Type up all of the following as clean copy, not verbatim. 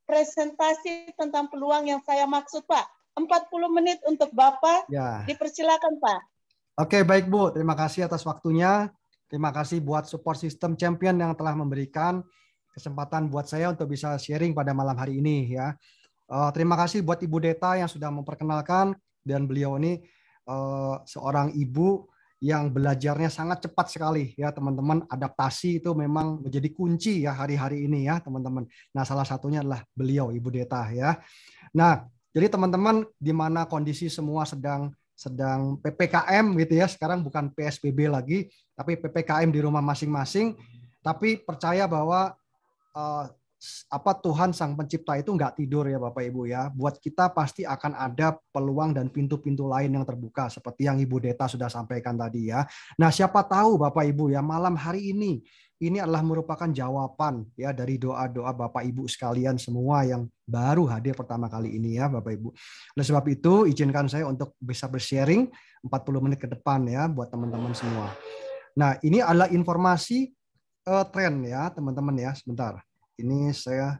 presentasi tentang peluang yang saya maksud, Pak. 40 menit untuk Bapak. Ya. Dipersilakan, Pak. Oke, baik Bu. Terima kasih atas waktunya. Terima kasih buat support system champion yang telah memberikan kesempatan buat saya untuk bisa sharing pada malam hari ini ya. Terima kasih buat Ibu Deta yang sudah memperkenalkan, dan beliau ini seorang ibu yang belajarnya sangat cepat sekali ya teman-teman. Adaptasi itu memang menjadi kunci ya hari-hari ini ya teman-teman. Nah, salah satunya adalah beliau Ibu Deta ya. Nah, jadi teman-teman, di mana kondisi semua sedang PPKM gitu ya. Sekarang bukan PSBB lagi, tapi PPKM di rumah masing-masing. Tapi percaya bahwa Tuhan Sang Pencipta itu nggak tidur ya Bapak Ibu ya. Buat kita pasti akan ada peluang dan pintu-pintu lain yang terbuka seperti yang Ibu Deta sudah sampaikan tadi ya. Nah, siapa tahu Bapak Ibu ya, malam hari ini adalah merupakan jawaban ya dari doa-doa Bapak Ibu sekalian semua yang baru hadir pertama kali ini ya Bapak Ibu. Oleh sebab itu izinkan saya untuk bisa bersharing 40 menit ke depan ya buat teman-teman semua. Nah, ini adalah informasi tren ya teman-teman ya. Sebentar. Ini saya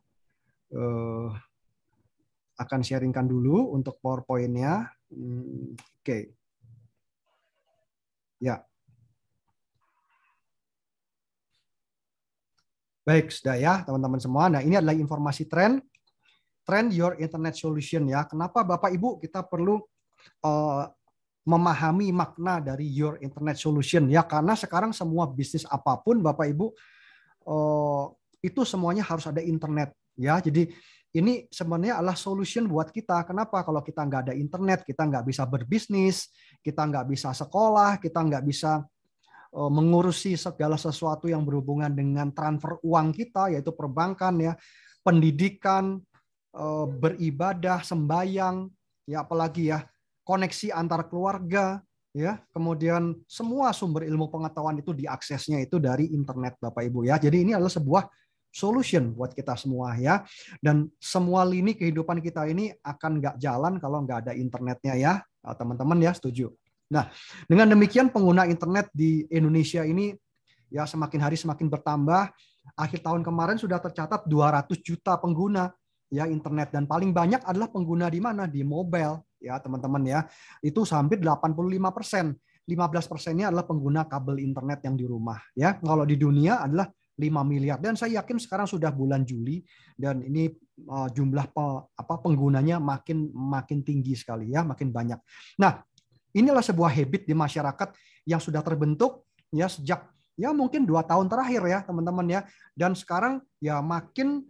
akan sharingkan dulu untuk PowerPoint-nya. Oke. Ya. Baik, sudah ya teman-teman semua. Nah, ini adalah informasi tren Your Internet Solution ya. Kenapa Bapak Ibu kita perlu memahami makna dari Your Internet Solution ya, karena sekarang semua bisnis apapun Bapak Ibu itu semuanya harus ada internet ya. Jadi ini sebenarnya adalah solution buat kita. Kenapa? Kalau kita nggak ada internet, kita nggak bisa berbisnis, kita nggak bisa sekolah, kita nggak bisa mengurusi segala sesuatu yang berhubungan dengan transfer uang kita, yaitu perbankan ya, pendidikan, beribadah, sembayang, ya apalagi ya, koneksi antar keluarga, ya, kemudian semua sumber ilmu pengetahuan itu diaksesnya itu dari internet Bapak Ibu ya. Jadi ini adalah sebuah solution buat kita semua ya. Dan semua lini kehidupan kita ini akan nggak jalan kalau nggak ada internetnya ya, teman-teman ya, setuju. Nah, dengan demikian pengguna internet di Indonesia ini ya semakin hari semakin bertambah. Akhir tahun kemarin sudah tercatat 200 juta pengguna ya internet, dan paling banyak adalah pengguna di mana? Di mobile ya teman-teman ya. Itu hampir 85%. 15%-nya adalah pengguna kabel internet yang di rumah ya. Kalau di dunia adalah 5 miliar, dan saya yakin sekarang sudah bulan Juli dan ini jumlah penggunanya makin tinggi sekali ya, makin banyak. Nah, inilah sebuah habit di masyarakat yang sudah terbentuk ya sejak ya mungkin 2 tahun terakhir ya teman-teman ya, dan sekarang ya makin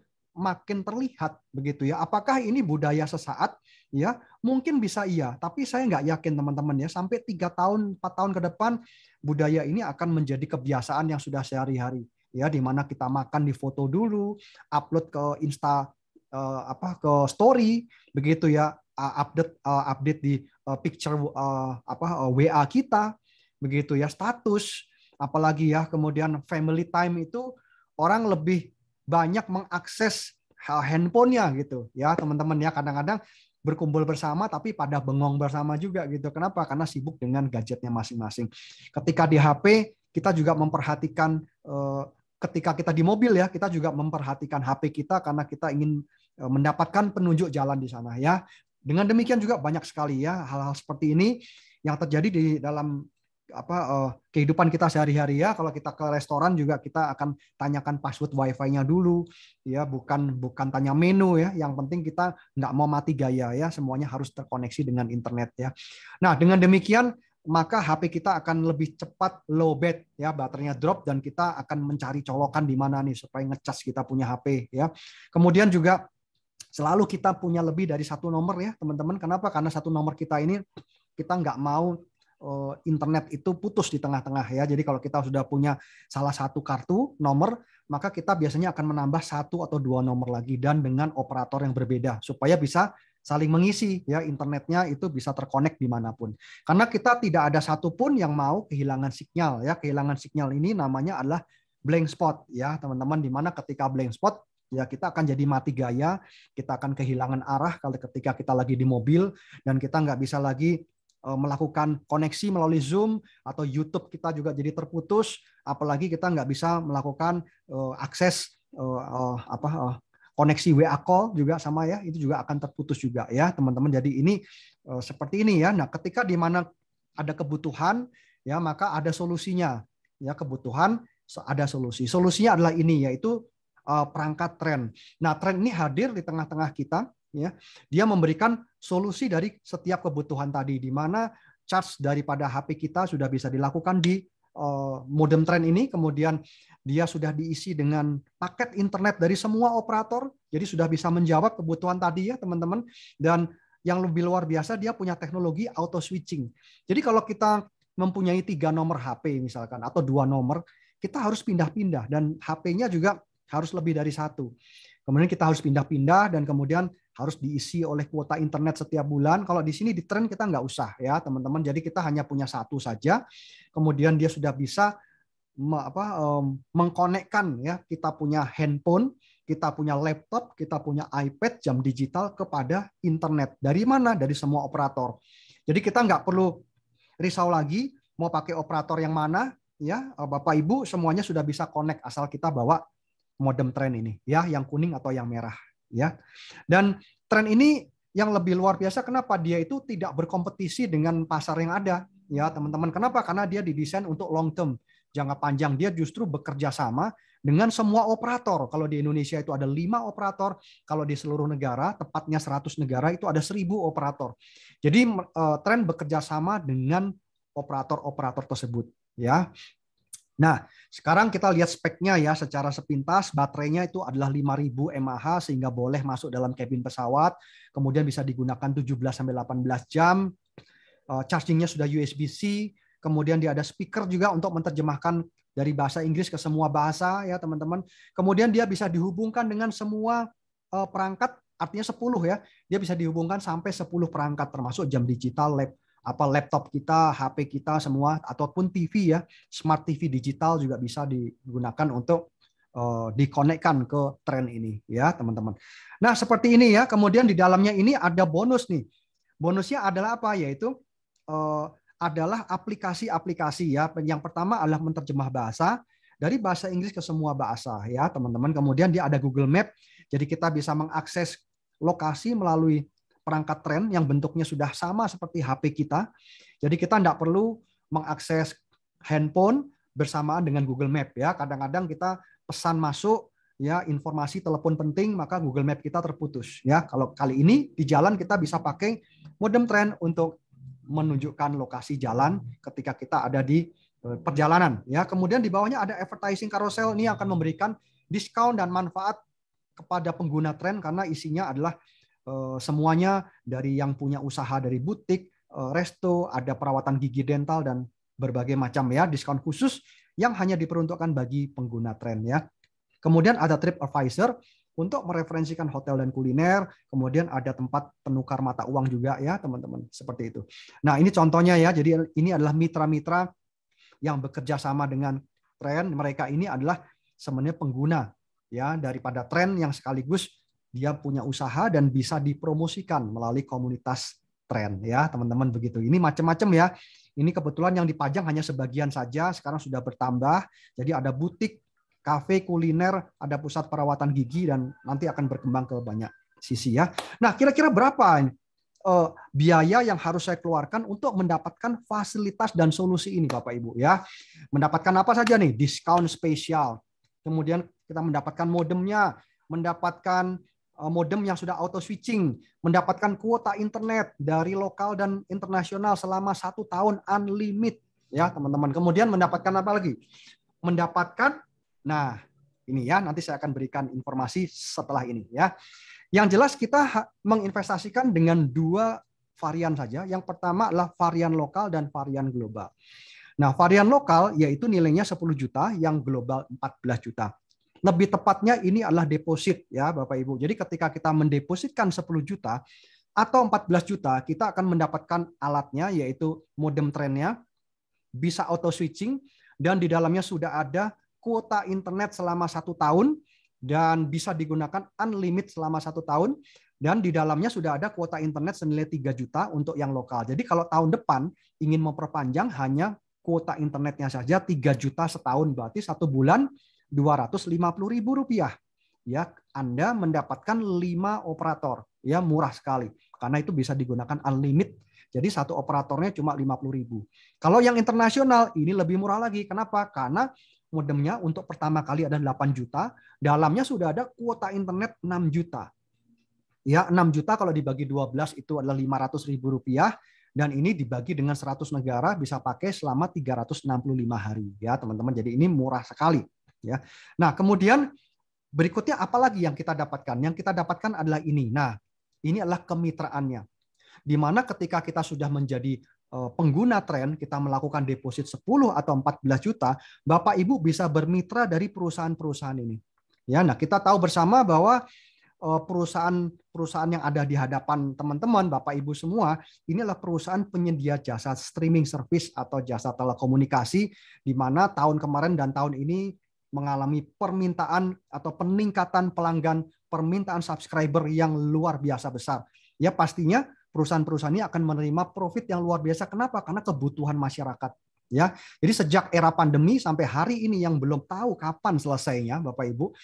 terlihat begitu ya. Apakah ini budaya sesaat? Ya mungkin bisa iya, tapi saya nggak yakin teman-teman ya, sampai 3 tahun 4 tahun ke depan budaya ini akan menjadi kebiasaan yang sudah sehari-hari ya, di mana kita makan di foto dulu, upload ke Insta ke story begitu ya, update di picture WA kita begitu ya, status, apalagi ya, kemudian family time itu orang lebih banyak mengakses handphonenya gitu ya teman-teman ya. Kadang-kadang berkumpul bersama tapi pada bengong bersama juga gitu. Kenapa? Karena sibuk dengan gadgetnya masing-masing. Ketika di HP kita juga memperhatikan, ketika kita di mobil ya, kita juga memperhatikan HP kita karena kita ingin mendapatkan penunjuk jalan di sana ya. Dengan demikian juga banyak sekali ya hal-hal seperti ini yang terjadi di dalam kehidupan kita sehari-hari ya. Kalau kita ke restoran juga kita akan tanyakan password wifi-nya dulu ya, bukan tanya menu ya. Yang penting kita nggak mau mati gaya ya, semuanya harus terkoneksi dengan internet ya. Nah, dengan demikian maka HP kita akan lebih cepat low bat ya, baterainya drop, dan kita akan mencari colokan di mana nih supaya ngecas kita punya HP ya. Kemudian juga selalu kita punya lebih dari satu nomor ya teman-teman. Kenapa? Karena satu nomor kita ini kita nggak mau internet itu putus di tengah-tengah ya. Jadi kalau kita sudah punya salah satu kartu nomor, maka kita biasanya akan menambah 1 atau 2 nomor lagi dan dengan operator yang berbeda supaya bisa saling mengisi ya, internetnya itu bisa terkonek dimanapun. Karena kita tidak ada satupun yang mau kehilangan sinyal ya. Kehilangan sinyal ini namanya adalah blank spot ya teman-teman, di mana ketika blank spot ya kita akan jadi mati gaya, kita akan kehilangan arah kalau ketika kita lagi di mobil, dan kita nggak bisa lagi melakukan koneksi melalui Zoom atau YouTube, kita juga jadi terputus, apalagi kita nggak bisa melakukan akses koneksi WA call juga sama ya, itu juga akan terputus juga ya teman-teman. Jadi ini seperti ini ya. Nah, ketika di mana ada kebutuhan ya, maka ada solusinya. Ya, kebutuhan ada solusi. Solusinya adalah ini, yaitu perangkat tren. Nah, tren ini hadir di tengah-tengah kita ya. Dia memberikan solusi dari setiap kebutuhan tadi, di mana charge daripada HP kita sudah bisa dilakukan di modem tren ini, kemudian dia sudah diisi dengan paket internet dari semua operator, jadi sudah bisa menjawab kebutuhan tadi ya teman-teman. Dan yang lebih luar biasa, dia punya teknologi auto switching. Jadi kalau kita mempunyai 3 nomor HP misalkan, atau 2 nomor, kita harus pindah-pindah, dan HP-nya juga harus lebih dari 1. Kemudian kita harus pindah-pindah, dan kemudian harus diisi oleh kuota internet setiap bulan. Kalau di sini di tren kita nggak usah ya teman-teman. Jadi kita hanya punya 1 saja. Kemudian dia sudah bisa mengkonekkan ya. Kita punya handphone, kita punya laptop, kita punya iPad, jam digital kepada internet. Dari mana? Dari semua operator. Jadi kita nggak perlu risau lagi mau pakai operator yang mana ya. Bapak Ibu semuanya sudah bisa connect asal kita bawa modem tren ini ya, yang kuning atau yang merah. Ya, dan tren ini yang lebih luar biasa, kenapa? Dia itu tidak berkompetisi dengan pasar yang ada, ya teman-teman. Kenapa? Karena dia didesain untuk long term, jangka panjang. Dia justru bekerja sama dengan semua operator. Kalau di Indonesia itu ada 5 operator, kalau di seluruh negara, tepatnya 100 negara itu ada 1.000 operator. Jadi tren bekerja sama dengan operator-operator tersebut, ya. Nah, sekarang kita lihat speknya ya secara sepintas. Baterainya itu adalah 5.000 mAh sehingga boleh masuk dalam kabin pesawat. Kemudian bisa digunakan 17-18 jam. Chargingnya sudah USB-C. Kemudian dia ada speaker juga untuk menerjemahkan dari bahasa Inggris ke semua bahasa ya teman-teman. Kemudian dia bisa dihubungkan dengan semua perangkat, artinya 10 ya. Dia bisa dihubungkan sampai 10 perangkat termasuk jam digital, laptop kita, HP kita semua, ataupun TV ya, smart TV digital juga bisa digunakan untuk dikonekkan ke tren ini ya teman-teman. Nah seperti ini ya. Kemudian di dalamnya ini ada bonus nih. Bonusnya adalah apa? Yaitu adalah aplikasi-aplikasi ya. Yang pertama adalah menerjemah bahasa dari bahasa Inggris ke semua bahasa ya teman-teman. Kemudian dia ada Google Map, jadi kita bisa mengakses lokasi melalui perangkat tren yang bentuknya sudah sama seperti HP kita. Jadi kita tidak perlu mengakses handphone bersamaan dengan Google Map ya. Kadang-kadang kita pesan masuk ya informasi telepon penting, maka Google Map kita terputus ya. Kalau kali ini di jalan kita bisa pakai modem tren untuk menunjukkan lokasi jalan ketika kita ada di perjalanan ya. Kemudian di bawahnya ada advertising carousel, ini akan memberikan diskon dan manfaat kepada pengguna tren karena isinya adalah semuanya dari yang punya usaha dari butik, resto, ada perawatan gigi dental dan berbagai macam ya diskon khusus yang hanya diperuntukkan bagi pengguna tren ya. Kemudian ada TripAdvisor untuk mereferensikan hotel dan kuliner, kemudian ada tempat penukar mata uang juga ya teman-teman, seperti itu. Nah, ini contohnya ya. Jadi ini adalah mitra-mitra yang bekerja sama dengan tren. Mereka ini adalah sebenarnya pengguna ya daripada tren yang sekaligus dia punya usaha dan bisa dipromosikan melalui komunitas tren ya teman-teman, begitu. Ini macam-macam ya. Ini kebetulan yang dipajang hanya sebagian saja, sekarang sudah bertambah. Jadi ada butik, kafe, kuliner, ada pusat perawatan gigi, dan nanti akan berkembang ke banyak sisi ya. Nah, kira-kira berapa biaya yang harus saya keluarkan untuk mendapatkan fasilitas dan solusi ini Bapak Ibu ya? Mendapatkan apa saja nih? Diskon spesial. Kemudian kita mendapatkan modemnya, mendapatkan modem yang sudah auto switching, mendapatkan kuota internet dari lokal dan internasional selama 1 tahun unlimited ya teman-teman. Kemudian mendapatkan apa lagi? Mendapatkan, nah ini ya, nanti saya akan berikan informasi setelah ini ya. Yang jelas kita menginvestasikan dengan 2 varian saja. Yang pertama adalah varian lokal dan varian global. Nah, varian lokal yaitu nilainya 10 juta, yang global 14 juta. Lebih tepatnya ini adalah deposit ya Bapak Ibu. Jadi ketika kita mendepositkan 10 juta atau 14 juta, kita akan mendapatkan alatnya yaitu modem trennya, bisa auto switching, dan di dalamnya sudah ada kuota internet selama 1 tahun dan bisa digunakan unlimited selama 1 tahun, dan di dalamnya sudah ada kuota internet senilai 3 juta untuk yang lokal. Jadi kalau tahun depan ingin memperpanjang, hanya kuota internetnya saja 3 juta setahun, berarti 1 bulan Rp250.000 ya Anda mendapatkan 5 operator, ya murah sekali karena itu bisa digunakan unlimited. Jadi satu operatornya cuma 50.000. Kalau yang internasional ini lebih murah lagi. Kenapa? Karena modemnya untuk pertama kali ada 8 juta, dalamnya sudah ada kuota internet 6 juta. Ya, 6 juta kalau dibagi 12 itu adalah 500.000 rupiah, dan ini dibagi dengan 100 negara bisa pakai selama 365 hari ya teman-teman. Jadi ini murah sekali ya. Nah, kemudian berikutnya apa lagi yang kita dapatkan? Yang kita dapatkan adalah ini. Nah, ini adalah kemitraannya. Di mana ketika kita sudah menjadi pengguna tren, kita melakukan deposit 10 atau 14 juta, Bapak Ibu bisa bermitra dari perusahaan-perusahaan ini. Ya, nah kita tahu bersama bahwa perusahaan-perusahaan yang ada di hadapan teman-teman, Bapak Ibu semua, ini adalah perusahaan penyedia jasa streaming service atau jasa telekomunikasi, di mana tahun kemarin dan tahun ini mengalami permintaan atau peningkatan pelanggan, permintaan subscriber yang luar biasa besar. Ya pastinya perusahaan-perusahaan ini akan menerima profit yang luar biasa. Kenapa? Karena kebutuhan masyarakat. Ya, jadi sejak era pandemi sampai hari ini yang belum tahu kapan selesainya, Bapak Ibu,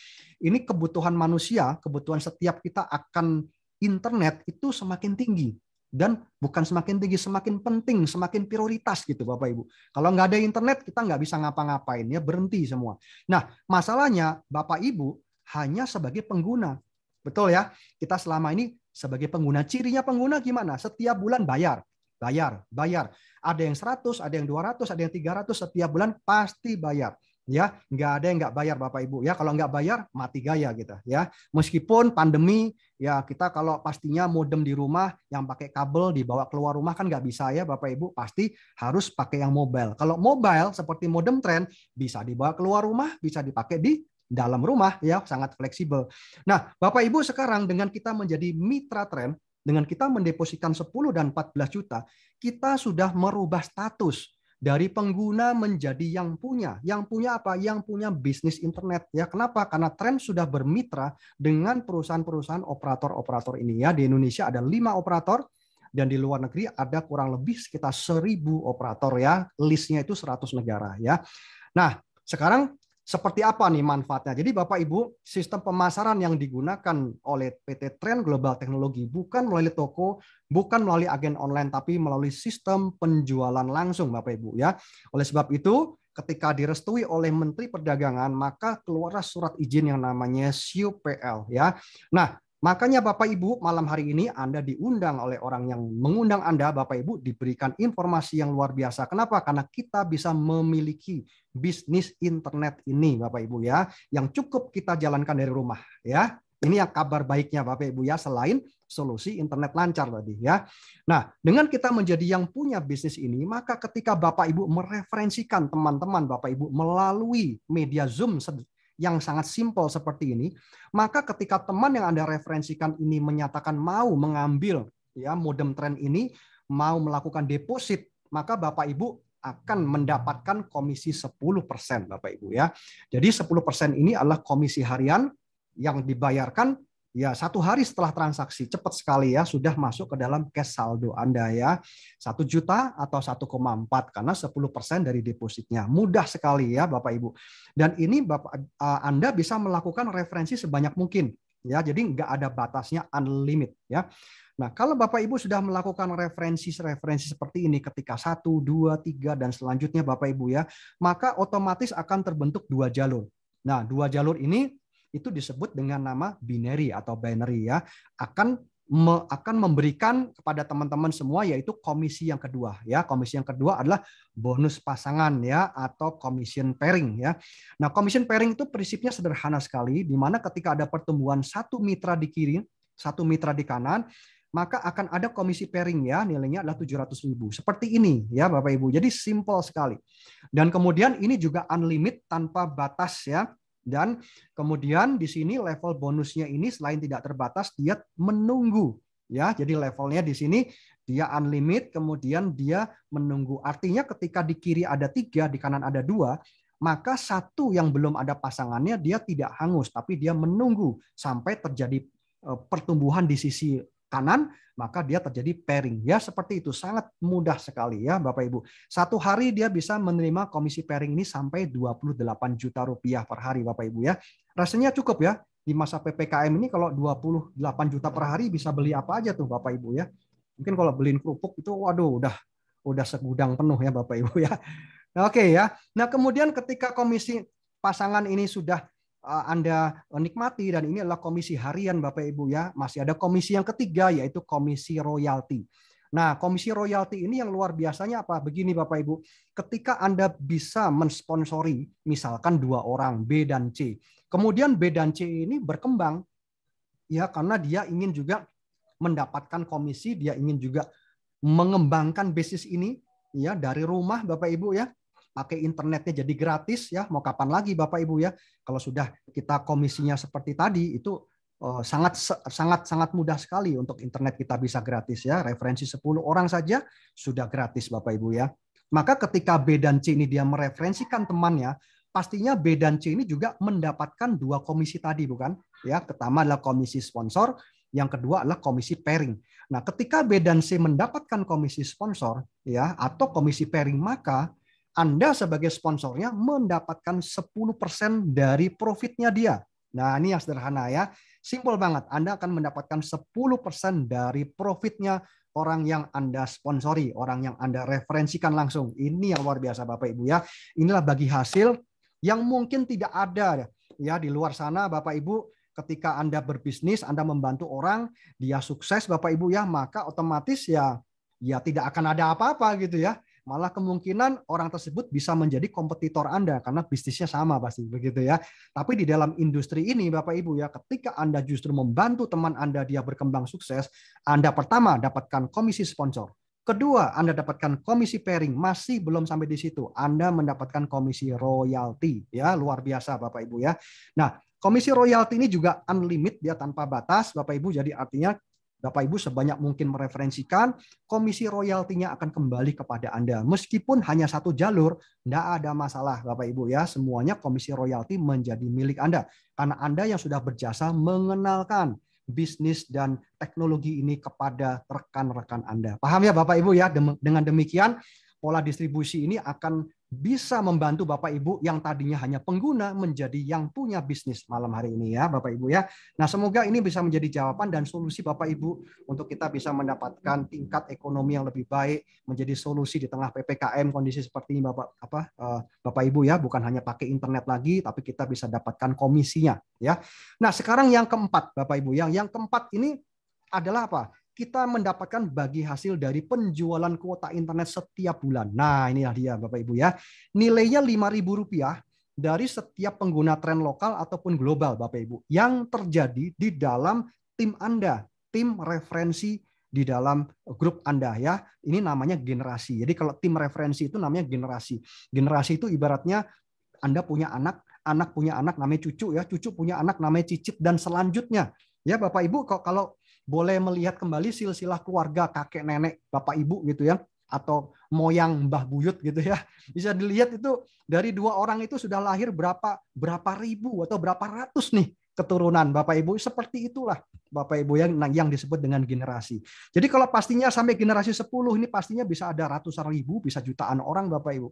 ini kebutuhan manusia, kebutuhan setiap kita akan internet itu semakin tinggi. Dan bukan semakin tinggi, semakin penting, semakin prioritas gitu Bapak Ibu. Kalau nggak ada internet, kita nggak bisa ngapa-ngapain, ya berhenti semua. Nah, masalahnya Bapak Ibu hanya sebagai pengguna. Betul ya, kita selama ini sebagai pengguna. Cirinya pengguna gimana? Setiap bulan bayar. Bayar. Ada yang 100, ada yang 200, ada yang 300, setiap bulan pasti bayar. Ya, nggak ada yang nggak bayar Bapak Ibu. Ya, kalau nggak bayar mati gaya gitu. Ya, meskipun pandemi, ya kita kalau pastinya modem di rumah yang pakai kabel dibawa keluar rumah kan nggak bisa ya Bapak Ibu. Pasti harus pakai yang mobile. Kalau mobile seperti modem tren bisa dibawa keluar rumah, bisa dipakai di dalam rumah ya, sangat fleksibel. Nah, Bapak Ibu sekarang dengan kita menjadi mitra tren, dengan kita mendepositkan 10 dan 14 juta, kita sudah merubah status dari pengguna menjadi yang punya. Yang punya apa? Yang punya bisnis internet. Ya, kenapa? Karena tren sudah bermitra dengan perusahaan-perusahaan operator-operator ini ya. Di Indonesia ada 5 operator dan di luar negeri ada kurang lebih sekitar 1.000 operator ya. Listnya itu 100 negara ya. Nah, sekarang seperti apa nih manfaatnya? Jadi Bapak Ibu, sistem pemasaran yang digunakan oleh PT Trend Global Teknologi bukan melalui toko, bukan melalui agen online, tapi melalui sistem penjualan langsung Bapak Ibu ya. Oleh sebab itu, ketika direstui oleh Menteri Perdagangan, maka keluarlah surat izin yang namanya SIUPL ya. Nah, makanya Bapak Ibu malam hari ini Anda diundang oleh orang yang mengundang Anda, Bapak Ibu diberikan informasi yang luar biasa. Kenapa? Karena kita bisa memiliki bisnis internet ini Bapak Ibu ya, yang cukup kita jalankan dari rumah ya. Ini yang kabar baiknya Bapak Ibu ya, selain solusi internet lancar tadi ya. Nah, dengan kita menjadi yang punya bisnis ini, maka ketika Bapak Ibu mereferensikan teman-teman Bapak Ibu melalui media Zoom yang sangat simpel seperti ini, maka ketika teman yang Anda referensikan ini menyatakan mau mengambil ya modem tren ini, mau melakukan deposit, maka Bapak Ibu akan mendapatkan komisi 10% Bapak Ibu ya. Jadi 10% ini adalah komisi harian yang dibayarkan ya 1 hari setelah transaksi. Cepat sekali ya, sudah masuk ke dalam cash saldo Anda ya. 1 juta atau 1,4 karena 10% dari depositnya. Mudah sekali ya Bapak Ibu. Dan ini Anda bisa melakukan referensi sebanyak mungkin ya. Jadi nggak ada batasnya, unlimited ya. Nah, kalau Bapak Ibu sudah melakukan referensi seperti ini ketika 1, 2, 3 dan selanjutnya Bapak Ibu ya, maka otomatis akan terbentuk 2 jalur. Nah, 2 jalur ini itu disebut dengan nama binary atau binary ya, akan memberikan kepada teman-teman semua yaitu komisi yang kedua ya. Komisi yang kedua adalah bonus pasangan ya, atau commission pairing ya. Nah, commission pairing itu prinsipnya sederhana sekali, di mana ketika ada pertumbuhan 1 mitra di kiri, 1 mitra di kanan, maka akan ada komisi pairing ya, nilainya adalah 700.000. Seperti ini ya Bapak Ibu. Jadi simple sekali. Dan kemudian ini juga unlimited tanpa batas ya. Dan kemudian di sini level bonusnya ini selain tidak terbatas, dia menunggu ya. Jadi levelnya di sini dia unlimited, kemudian dia menunggu. Artinya ketika di kiri ada 3, di kanan ada 2, maka 1 yang belum ada pasangannya dia tidak hangus, tapi dia menunggu sampai terjadi pertumbuhan di sisi kanan, maka dia terjadi pairing ya. Seperti itu, sangat mudah sekali ya Bapak Ibu. 1 hari dia bisa menerima komisi pairing ini sampai 28 juta rupiah per hari Bapak Ibu ya. Rasanya cukup ya. di masa PPKM ini kalau 28 juta per hari bisa beli apa aja tuh Bapak Ibu ya. Mungkin kalau beliin kerupuk itu waduh udah segudang penuh ya Bapak Ibu ya. Nah, oke ya. Nah, kemudian ketika komisi pasangan ini sudah Anda nikmati dan ini adalah komisi harian Bapak Ibu ya, masih ada komisi yang ketiga yaitu komisi royalti. Nah, komisi royalti ini yang luar biasanya apa? Begini Bapak Ibu, ketika Anda bisa mensponsori misalkan 2 orang B dan C. Kemudian B dan C ini berkembang ya karena dia ingin juga mendapatkan komisi, dia ingin juga mengembangkan bisnis ini ya dari rumah Bapak Ibu ya. Pakai internetnya jadi gratis ya. Mau kapan lagi Bapak Ibu ya? Kalau sudah kita komisinya seperti tadi itu sangat mudah sekali untuk internet kita bisa gratis ya. Referensi 10 orang saja sudah gratis Bapak Ibu ya. Maka ketika B dan C ini dia mereferensikan temannya, pastinya B dan C ini juga mendapatkan 2 komisi tadi bukan? Ya, pertama adalah komisi sponsor, yang kedua adalah komisi pairing. Nah, ketika B dan C mendapatkan komisi sponsor ya atau komisi pairing, maka Anda sebagai sponsornya mendapatkan 10% dari profitnya dia. Nah, ini yang sederhana ya. Simpel banget. Anda akan mendapatkan 10% dari profitnya orang yang Anda sponsori, orang yang Anda referensikan langsung. Ini yang luar biasa Bapak Ibu ya. Inilah bagi hasil yang mungkin tidak ada ya di luar sana Bapak Ibu. Ketika Anda berbisnis, Anda membantu orang, dia sukses Bapak Ibu ya, maka otomatis ya tidak akan ada apa-apa gitu ya. Malah kemungkinan orang tersebut bisa menjadi kompetitor Anda karena bisnisnya sama pasti begitu ya. Tapi di dalam industri ini Bapak Ibu ya, ketika Anda justru membantu teman Anda dia berkembang sukses, Anda pertama dapatkan komisi sponsor. Kedua, Anda dapatkan komisi pairing, masih belum sampai di situ. Anda mendapatkan komisi royalti ya, luar biasa Bapak Ibu ya. Nah, komisi royalti ini juga unlimited ya, tanpa batas Bapak Ibu. Jadi artinya Bapak Ibu sebanyak mungkin mereferensikan, komisi royaltinya akan kembali kepada Anda. Meskipun hanya satu jalur, tidak ada masalah Bapak Ibu ya. Semuanya komisi royalti menjadi milik Anda. Karena Anda yang sudah berjasa mengenalkan bisnis dan teknologi ini kepada rekan-rekan Anda. Paham ya Bapak Ibu ya? Dengan demikian, pola distribusi ini akan bisa membantu Bapak Ibu yang tadinya hanya pengguna menjadi yang punya bisnis malam hari ini ya Bapak Ibu ya. Nah, semoga ini bisa menjadi jawaban dan solusi Bapak Ibu untuk kita bisa mendapatkan tingkat ekonomi yang lebih baik, menjadi solusi di tengah PPKM kondisi seperti ini Bapak Ibu ya, bukan hanya pakai internet lagi tapi kita bisa dapatkan komisinya ya. Nah, sekarang yang keempat Bapak Ibu, yang keempat ini adalah apa? Kita mendapatkan bagi hasil dari penjualan kuota internet setiap bulan. Nah, inilah dia Bapak Ibu ya. Nilainya Rp5.000 dari setiap pengguna tren lokal ataupun global Bapak Ibu yang terjadi di dalam tim Anda, tim referensi di dalam grup Anda ya. Ini namanya generasi. Jadi kalau tim referensi itu namanya generasi. Generasi itu ibaratnya Anda punya anak, anak punya anak namanya cucu ya, cucu punya anak namanya cicit dan selanjutnya. Ya Bapak Ibu, kalau boleh melihat kembali silsilah keluarga kakek nenek bapak ibu gitu ya, atau moyang mbah buyut gitu ya, bisa dilihat itu dari 2 orang itu sudah lahir berapa ribu atau berapa ratus nih keturunan Bapak Ibu. Seperti itulah Bapak Ibu yang disebut dengan generasi. Jadi kalau pastinya sampai generasi 10 ini pastinya bisa ada ratusan ribu, bisa jutaan orang Bapak Ibu.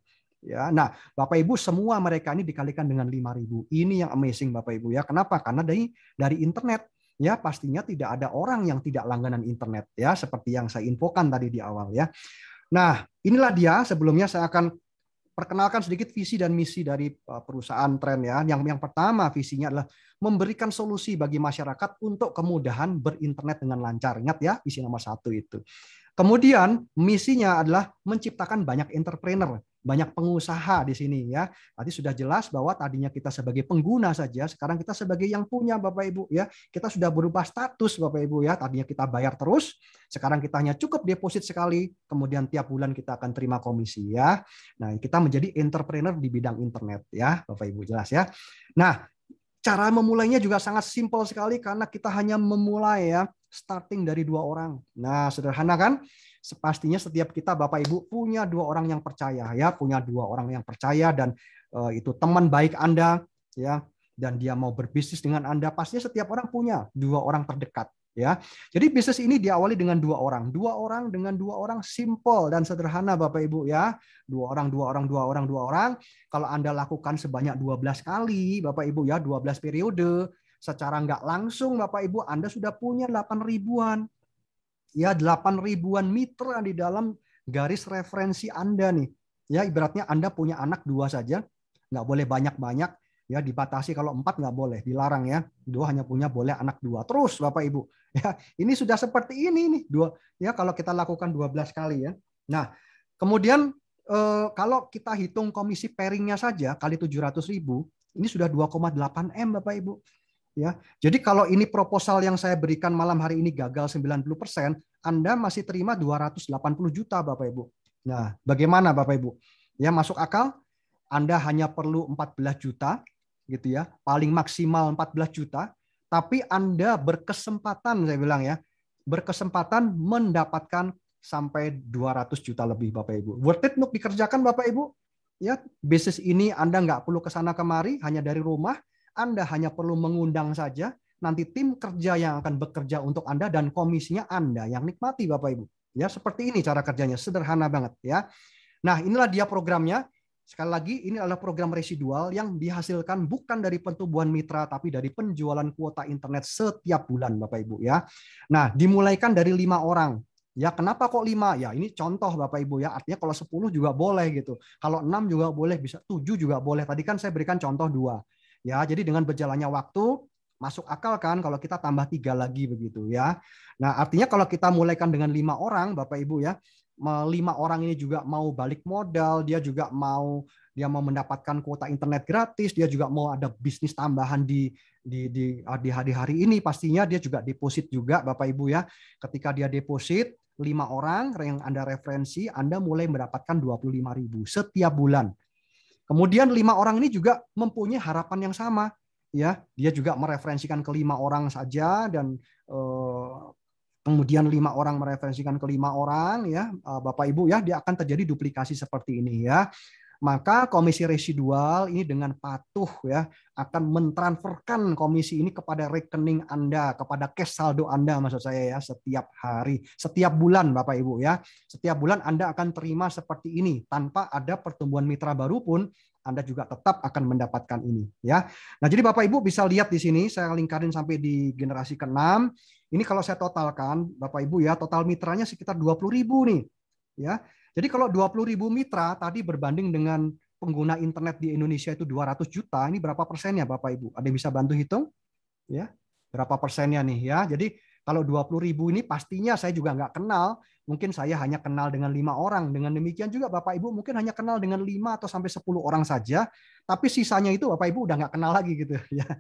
Ya, nah Bapak Ibu semua mereka ini dikalikan dengan 5.000. Ini yang amazing Bapak Ibu ya. Kenapa? Karena dari internet. Ya pastinya tidak ada orang yang tidak langganan internet ya, seperti yang saya infokan tadi di awal ya. Nah, inilah dia. Sebelumnya saya akan perkenalkan sedikit visi dan misi dari perusahaan Tren ya. Yang pertama visinya adalah memberikan solusi bagi masyarakat untuk kemudahan berinternet dengan lancar. Ingat ya, visi nomor 1 itu. Kemudian misinya adalah menciptakan banyak entrepreneur, banyak pengusaha di sini ya. Tadi sudah jelas bahwa tadinya kita sebagai pengguna saja, sekarang kita sebagai yang punya Bapak Ibu ya. Kita sudah berubah status Bapak Ibu ya. Tadinya kita bayar terus, sekarang kita hanya cukup deposit sekali, kemudian tiap bulan kita akan terima komisi ya. Nah, kita menjadi entrepreneur di bidang internet ya, Bapak Ibu jelas ya. Nah, cara memulainya juga sangat simpel sekali karena kita hanya memulai ya, starting dari 2 orang. Nah, sederhana kan? Pastinya setiap kita Bapak Ibu punya 2 orang yang percaya ya, punya 2 orang yang percaya dan itu teman baik Anda ya, dan dia mau berbisnis dengan Anda. Pastinya setiap orang punya 2 orang terdekat ya. Jadi bisnis ini diawali dengan 2 orang. 2 orang dengan 2 orang simple dan sederhana Bapak Ibu ya. 2 orang, 2 orang, 2 orang, 2 orang. Kalau Anda lakukan sebanyak 12 kali Bapak Ibu ya, 12 periode, secara nggak langsung Bapak Ibu Anda sudah punya 8 ribuan. Ya, 8 ribuan mitra di dalam garis referensi Anda nih. Ya, ibaratnya Anda punya anak 2 saja, nggak boleh banyak-banyak. Ya, dibatasi kalau 4 nggak boleh, dilarang ya. 2 hanya punya boleh anak 2. Terus Bapak Ibu, ya ini sudah seperti ini nih. 2 ya kalau kita lakukan 12 kali ya. Nah, kemudian kalau kita hitung komisi pairingnya saja kali 700.000, ini sudah 2,8 M Bapak Ibu. Ya. Jadi kalau ini proposal yang saya berikan malam hari ini gagal 90%, Anda masih terima 280 juta Bapak Ibu. Nah, bagaimana Bapak Ibu? Ya, masuk akal? Anda hanya perlu 14 juta gitu ya, paling maksimal 14 juta, tapi Anda berkesempatan, saya bilang ya, berkesempatan mendapatkan sampai 200 juta lebih Bapak Ibu. Worth it untuk dikerjakan Bapak Ibu? Ya, bisnis ini Anda nggak perlu ke sana kemari, hanya dari rumah. Anda hanya perlu mengundang saja, nanti tim kerja yang akan bekerja untuk Anda dan komisinya Anda yang nikmati Bapak Ibu. Ya, seperti ini cara kerjanya, sederhana banget ya. Nah, inilah dia programnya. Sekali lagi, ini adalah program residual yang dihasilkan bukan dari pertumbuhan mitra, tapi dari penjualan kuota internet setiap bulan, Bapak Ibu ya. Nah, dimulaikan dari 5 orang. Ya, kenapa kok 5? Ya, ini contoh Bapak Ibu ya. Artinya kalau 10 juga boleh gitu. Kalau 6 juga boleh, bisa 7 juga boleh. Tadi kan saya berikan contoh 2. Ya, jadi dengan berjalannya waktu, masuk akal kan kalau kita tambah 3 lagi begitu ya. Nah, artinya kalau kita mulaikan dengan 5 orang, Bapak Ibu ya, 5 orang ini juga mau balik modal, dia mau mendapatkan kuota internet gratis, dia juga mau ada bisnis tambahan di hari-hari ini, pastinya dia juga deposit juga Bapak Ibu ya. Ketika dia deposit 5 orang yang Anda referensi, Anda mulai mendapatkan 25.000 setiap bulan. Kemudian 5 orang ini juga mempunyai harapan yang sama ya, dia juga mereferensikan ke 5 orang saja dan kemudian 5 orang mereferensikan ke 5 orang ya, Bapak Ibu ya, dia akan terjadi duplikasi seperti ini ya. Maka komisi residual ini dengan patuh ya akan mentransferkan komisi ini kepada rekening Anda, kepada cash saldo Anda maksud saya ya, setiap hari, setiap bulan Bapak Ibu ya. Setiap bulan Anda akan terima seperti ini tanpa ada pertumbuhan mitra baru pun Anda juga tetap akan mendapatkan ini ya. Nah, jadi Bapak Ibu bisa lihat di sini saya lingkarin sampai di generasi ke-6. Ini kalau saya totalkan Bapak Ibu ya, total mitranya sekitar 20.000 nih. Ya. Jadi kalau 20.000 mitra tadi berbanding dengan pengguna internet di Indonesia itu 200 juta, ini berapa persennya Bapak Ibu? Ada yang bisa bantu hitung? Ya, berapa persennya nih ya? Jadi kalau 20.000 ini pastinya saya juga nggak kenal. Mungkin saya hanya kenal dengan 5 orang. Dengan demikian juga Bapak Ibu mungkin hanya kenal dengan 5 atau sampai 10 orang saja. Tapi sisanya itu Bapak Ibu udah nggak kenal lagi gitu ya.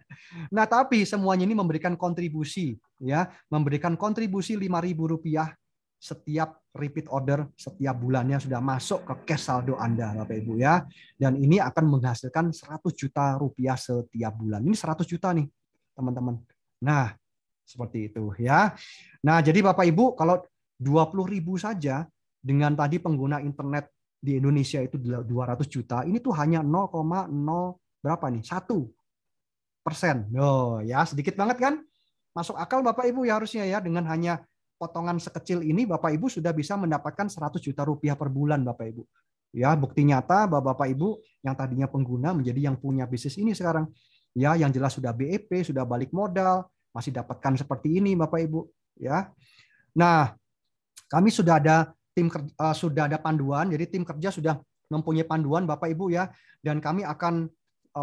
Nah, tapi semuanya ini memberikan kontribusi ya, memberikan kontribusi Rp5.000 setiap repeat order setiap bulannya sudah masuk ke cash saldo Anda Bapak Ibu ya. Dan ini akan menghasilkan 100 juta rupiah setiap bulan. Ini 100 juta nih teman-teman. Nah, seperti itu ya. Nah, jadi Bapak Ibu kalau 20.000 saja dengan tadi pengguna internet di Indonesia itu 200 juta, ini tuh hanya 0,0 berapa nih? 1%. Oh, ya sedikit banget kan? Masuk akal Bapak Ibu ya harusnya ya, dengan hanya potongan sekecil ini Bapak Ibu sudah bisa mendapatkan 100 juta rupiah per bulan Bapak Ibu. Ya, bukti nyata bahwa Bapak Ibu yang tadinya pengguna menjadi yang punya bisnis ini sekarang. Ya, yang jelas sudah BEP, sudah balik modal, masih dapatkan seperti ini Bapak Ibu, ya. Nah, kami sudah ada sudah ada panduan, jadi tim kerja sudah mempunyai panduan Bapak Ibu ya, dan kami akan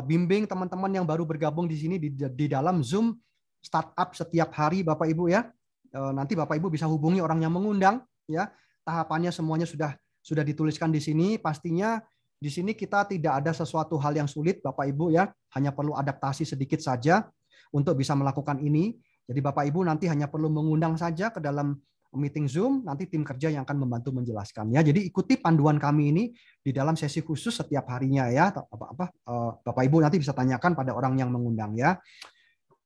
bimbing teman-teman yang baru bergabung di sini di dalam Zoom startup setiap hari Bapak Ibu ya. Nanti Bapak Ibu bisa hubungi orang yang mengundang ya. Tahapannya semuanya sudah dituliskan di sini. Pastinya di sini kita tidak ada sesuatu hal yang sulit Bapak Ibu ya. Hanya perlu adaptasi sedikit saja untuk bisa melakukan ini. Jadi Bapak Ibu nanti hanya perlu mengundang saja ke dalam meeting Zoom, nanti tim kerja yang akan membantu menjelaskan ya. Jadi ikuti panduan kami ini di dalam sesi khusus setiap harinya ya. Bapak Ibu nanti bisa tanyakan pada orang yang mengundang ya.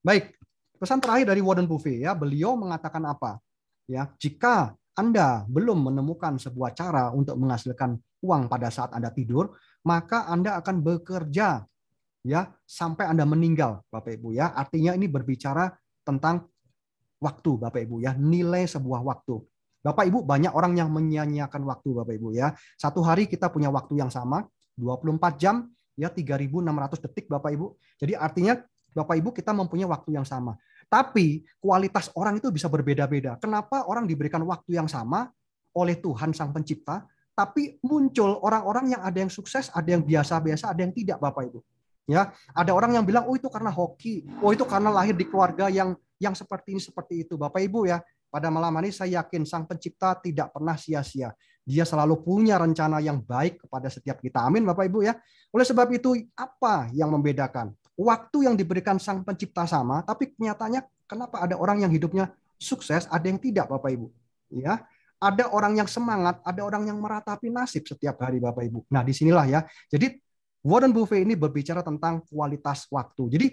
Baik. Pesan terakhir dari Warren Buffett ya, beliau mengatakan apa? Ya, jika Anda belum menemukan sebuah cara untuk menghasilkan uang pada saat Anda tidur, maka Anda akan bekerja ya sampai Anda meninggal, Bapak Ibu ya. Artinya ini berbicara tentang waktu, Bapak Ibu ya, nilai sebuah waktu. Bapak Ibu, banyak orang yang menyia-nyiakan waktu Bapak Ibu ya. Satu hari kita punya waktu yang sama, 24 jam ya, 3.600 detik Bapak Ibu. Jadi artinya Bapak Ibu, kita mempunyai waktu yang sama. Tapi kualitas orang itu bisa berbeda-beda. Kenapa orang diberikan waktu yang sama oleh Tuhan Sang Pencipta, tapi muncul orang-orang yang ada yang sukses, ada yang biasa-biasa, ada yang tidak, Bapak Ibu. Ya, ada orang yang bilang, oh itu karena hoki, oh itu karena lahir di keluarga yang seperti ini, seperti itu. Bapak Ibu ya, pada malam hari saya yakin Sang Pencipta tidak pernah sia-sia. Dia selalu punya rencana yang baik kepada setiap kita. Amin, Bapak Ibu ya. Oleh sebab itu, apa yang membedakan? Waktu yang diberikan Sang Pencipta sama, tapi kenyataannya kenapa ada orang yang hidupnya sukses, ada yang tidak, Bapak Ibu? Ya, ada orang yang semangat, ada orang yang meratapi nasib setiap hari, Bapak Ibu. Nah, disinilah ya. Jadi Warren Buffett ini berbicara tentang kualitas waktu. Jadi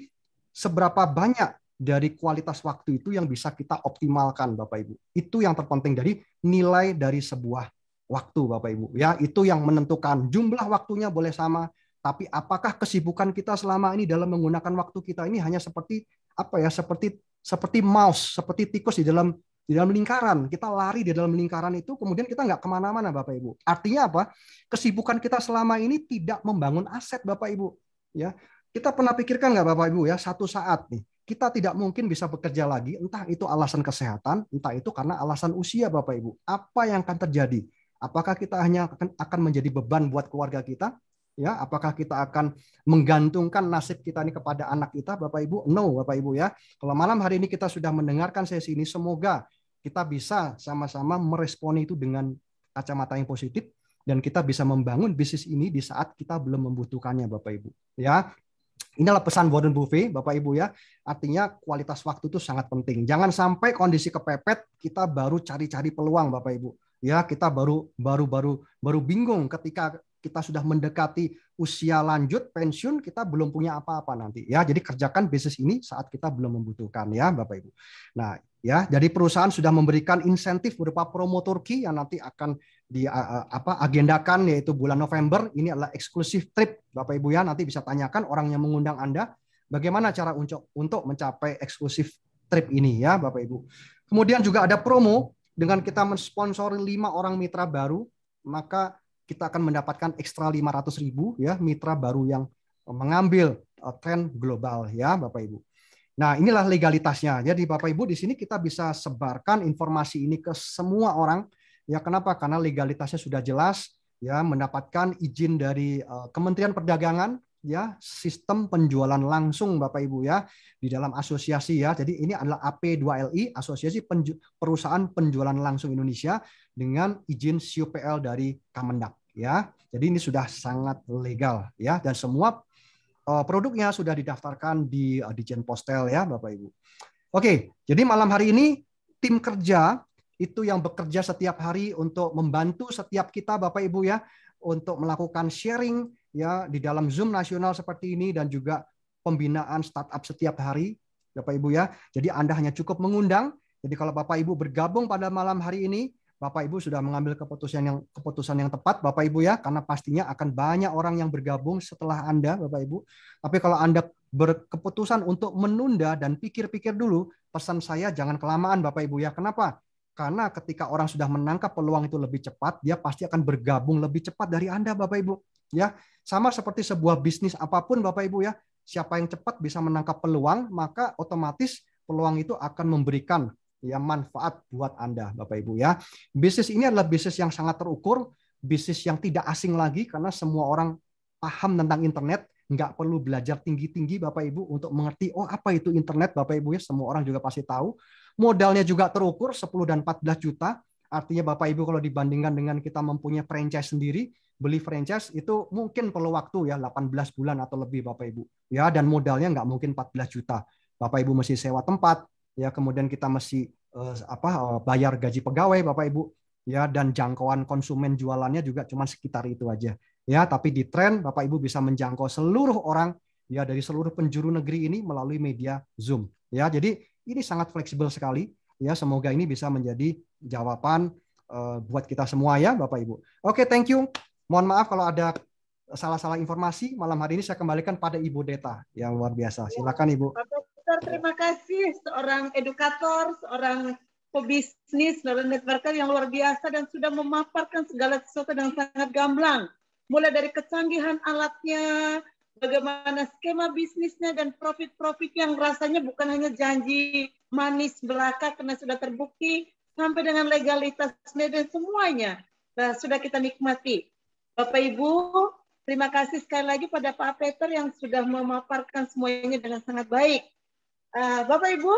seberapa banyak dari kualitas waktu itu yang bisa kita optimalkan, Bapak Ibu. Itu yang terpenting dari nilai dari sebuah waktu, Bapak Ibu. Ya, itu yang menentukan. Jumlah waktunya boleh sama, tapi apakah kesibukan kita selama ini dalam menggunakan waktu kita ini hanya seperti apa ya? Seperti mouse, seperti tikus di dalam lingkaran. Kita lari di dalam lingkaran itu, kemudian kita nggak kemana-mana, Bapak Ibu. Artinya apa? Kesibukan kita selama ini tidak membangun aset, Bapak Ibu. Ya, kita pernah pikirkan nggak, Bapak Ibu ya, satu saat nih kita tidak mungkin bisa bekerja lagi, entah itu alasan kesehatan, entah itu karena alasan usia, Bapak Ibu. Apa yang akan terjadi? Apakah kita hanya akan menjadi beban buat keluarga kita? Ya, apakah kita akan menggantungkan nasib kita ini kepada anak kita, Bapak Ibu? No, Bapak Ibu ya. Kalau malam hari ini kita sudah mendengarkan sesi ini, semoga kita bisa sama-sama meresponi itu dengan kacamata yang positif dan kita bisa membangun bisnis ini di saat kita belum membutuhkannya, Bapak Ibu. Ya, inilah pesan Warren Buffett, Bapak Ibu ya. Artinya kualitas waktu itu sangat penting. Jangan sampai kondisi kepepet kita baru cari-cari peluang, Bapak Ibu. Ya, kita baru bingung ketika kita sudah mendekati usia lanjut pensiun, kita belum punya apa-apa nanti. Ya, jadi kerjakan bisnis ini saat kita belum membutuhkan ya, Bapak Ibu. Nah, ya, jadi perusahaan sudah memberikan insentif berupa promo Turki yang nanti akan agendakan, yaitu bulan November. Ini adalah eksklusif trip, Bapak Ibu ya. Nanti bisa tanyakan orang yang mengundang Anda bagaimana cara untuk mencapai eksklusif trip ini ya, Bapak Ibu. Kemudian juga ada promo dengan kita mensponsori 5 orang mitra baru, maka kita akan mendapatkan ekstra 500.000 ya, mitra baru yang mengambil tren global ya, Bapak Ibu. Nah, inilah legalitasnya. Jadi Bapak Ibu, di sini kita bisa sebarkan informasi ini ke semua orang. Ya, kenapa? Karena legalitasnya sudah jelas, ya, mendapatkan izin dari Kementerian Perdagangan, ya, sistem penjualan langsung, Bapak Ibu ya, di dalam asosiasi ya. Jadi ini adalah AP2LI, Asosiasi Perusahaan Penjualan Langsung Indonesia, dengan izin CUPL dari Kemendak ya. Jadi ini sudah sangat legal ya, dan semua produknya sudah didaftarkan di Ditjen Postel ya, Bapak Ibu. Oke, jadi malam hari ini tim kerja itu yang bekerja setiap hari untuk membantu setiap kita, Bapak Ibu ya, untuk melakukan sharing ya di dalam Zoom nasional seperti ini, dan juga pembinaan startup setiap hari, Bapak Ibu ya. Jadi Anda hanya cukup mengundang. Jadi kalau Bapak Ibu bergabung pada malam hari ini, Bapak Ibu sudah mengambil keputusan yang tepat, Bapak Ibu ya, karena pastinya akan banyak orang yang bergabung setelah Anda, Bapak Ibu. Tapi kalau Anda berkeputusan untuk menunda dan pikir-pikir dulu, pesan saya jangan kelamaan, Bapak Ibu ya. Kenapa? Karena ketika orang sudah menangkap peluang itu lebih cepat, dia pasti akan bergabung lebih cepat dari Anda, Bapak Ibu. Ya, sama seperti sebuah bisnis apapun, Bapak Ibu ya. Siapa yang cepat bisa menangkap peluang, maka otomatis peluang itu akan memberikan ya manfaat buat Anda, Bapak Ibu ya. Bisnis ini adalah bisnis yang sangat terukur, bisnis yang tidak asing lagi karena semua orang paham tentang internet, nggak perlu belajar tinggi-tinggi Bapak Ibu untuk mengerti oh apa itu internet, Bapak Ibu ya, semua orang juga pasti tahu. Modalnya juga terukur 10 dan 14 juta. Artinya Bapak Ibu kalau dibandingkan dengan kita mempunyai franchise sendiri, beli franchise itu mungkin perlu waktu ya 18 bulan atau lebih, Bapak Ibu. Ya, dan modalnya nggak mungkin 14 juta. Bapak Ibu mesti sewa tempat, ya, kemudian kita mesti bayar gaji pegawai, Bapak Ibu, ya, dan jangkauan konsumen jualannya juga cuma sekitar itu aja. Ya, tapi di Trend Bapak Ibu bisa menjangkau seluruh orang ya dari seluruh penjuru negeri ini melalui media Zoom. Ya, jadi ini sangat fleksibel sekali. Ya, semoga ini bisa menjadi jawaban buat kita semua ya, Bapak Ibu. Oke, thank you. Mohon maaf kalau ada salah-salah informasi. Malam hari ini saya kembalikan pada Ibu Deta yang luar biasa. Silakan Ibu. Terima kasih, seorang edukator, seorang pebisnis, seorang networker yang luar biasa dan sudah memaparkan segala sesuatu dengan sangat gamblang. Mulai dari kecanggihan alatnya, bagaimana skema bisnisnya dan profit-profit yang rasanya bukan hanya janji manis belaka karena sudah terbukti, sampai dengan legalitasnya dan semuanya sudah kita nikmati. Bapak Ibu, terima kasih sekali lagi pada Pak Peter yang sudah memaparkan semuanya dengan sangat baik. Bapak Ibu,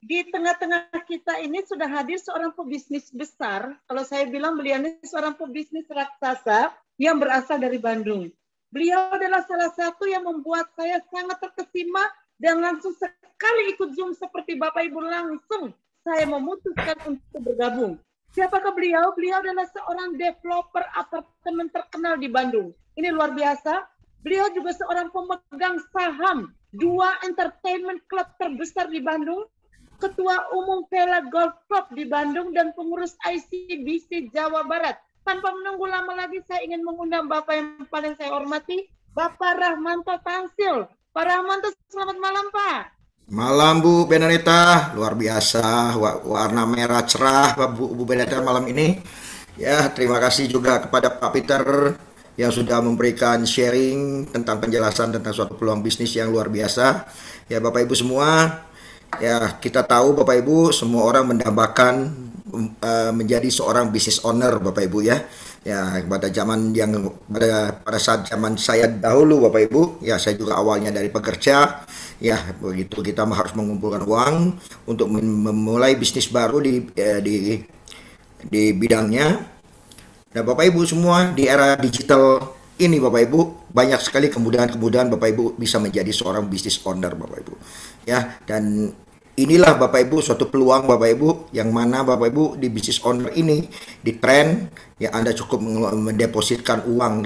di tengah-tengah kita ini sudah hadir seorang pebisnis besar. Kalau saya bilang beliau ini seorang pebisnis raksasa yang berasal dari Bandung. Beliau adalah salah satu yang membuat saya sangat terkesima dan langsung sekali ikut Zoom seperti Bapak Ibu langsung saya memutuskan untuk bergabung. Siapakah beliau? Beliau adalah seorang developer apartemen terkenal di Bandung. Ini luar biasa. Beliau juga seorang pemegang saham 2 entertainment club terbesar di Bandung, Ketua Umum Vela Golf Club di Bandung, dan pengurus ICBC Jawa Barat. Tanpa menunggu lama lagi, saya ingin mengundang Bapak yang paling saya hormati, Bapak Rahmanto Tansil. Pak Rahmanto, selamat malam, Pak. Malam Bu Benedetta, luar biasa, warna merah cerah Bu Benedetta malam ini. Ya, terima kasih juga kepada Pak Peter yang sudah memberikan sharing tentang penjelasan tentang suatu peluang bisnis yang luar biasa. Ya Bapak Ibu semua, ya kita tahu Bapak Ibu semua orang mendambakan menjadi seorang business owner Bapak Ibu ya. Ya pada pada saat zaman saya dahulu Bapak Ibu, ya saya juga awalnya dari pekerja. Ya begitu kita harus mengumpulkan uang untuk memulai bisnis baru di bidangnya. Nah Bapak Ibu semua, di era digital ini Bapak Ibu banyak sekali kemudahan-kemudahan Bapak Ibu bisa menjadi seorang business owner Bapak Ibu. Ya, dan inilah Bapak Ibu suatu peluang Bapak Ibu yang mana Bapak Ibu di business owner ini di trend ya Anda cukup mendepositkan uang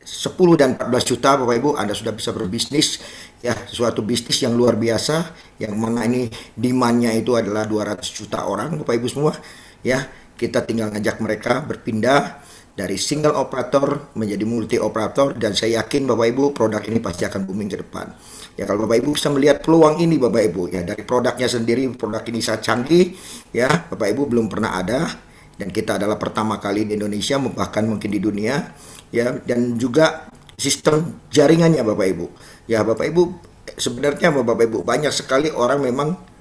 10 dan 14 juta Bapak Ibu, Anda sudah bisa berbisnis ya, suatu bisnis yang luar biasa yang mana ini demand-nya itu adalah 200 juta orang Bapak Ibu semua ya. Kita tinggal ngajak mereka berpindah dari single operator menjadi multi operator, dan saya yakin Bapak Ibu produk ini pasti akan booming ke depan. Ya kalau Bapak Ibu bisa melihat peluang ini Bapak Ibu ya, dari produknya sendiri, produk ini sangat canggih ya Bapak Ibu, belum pernah ada, dan kita adalah pertama kali di Indonesia, bahkan mungkin di dunia ya, dan juga sistem jaringannya Bapak Ibu. Ya Bapak Ibu, sebenarnya Bapak Ibu banyak sekali orang memang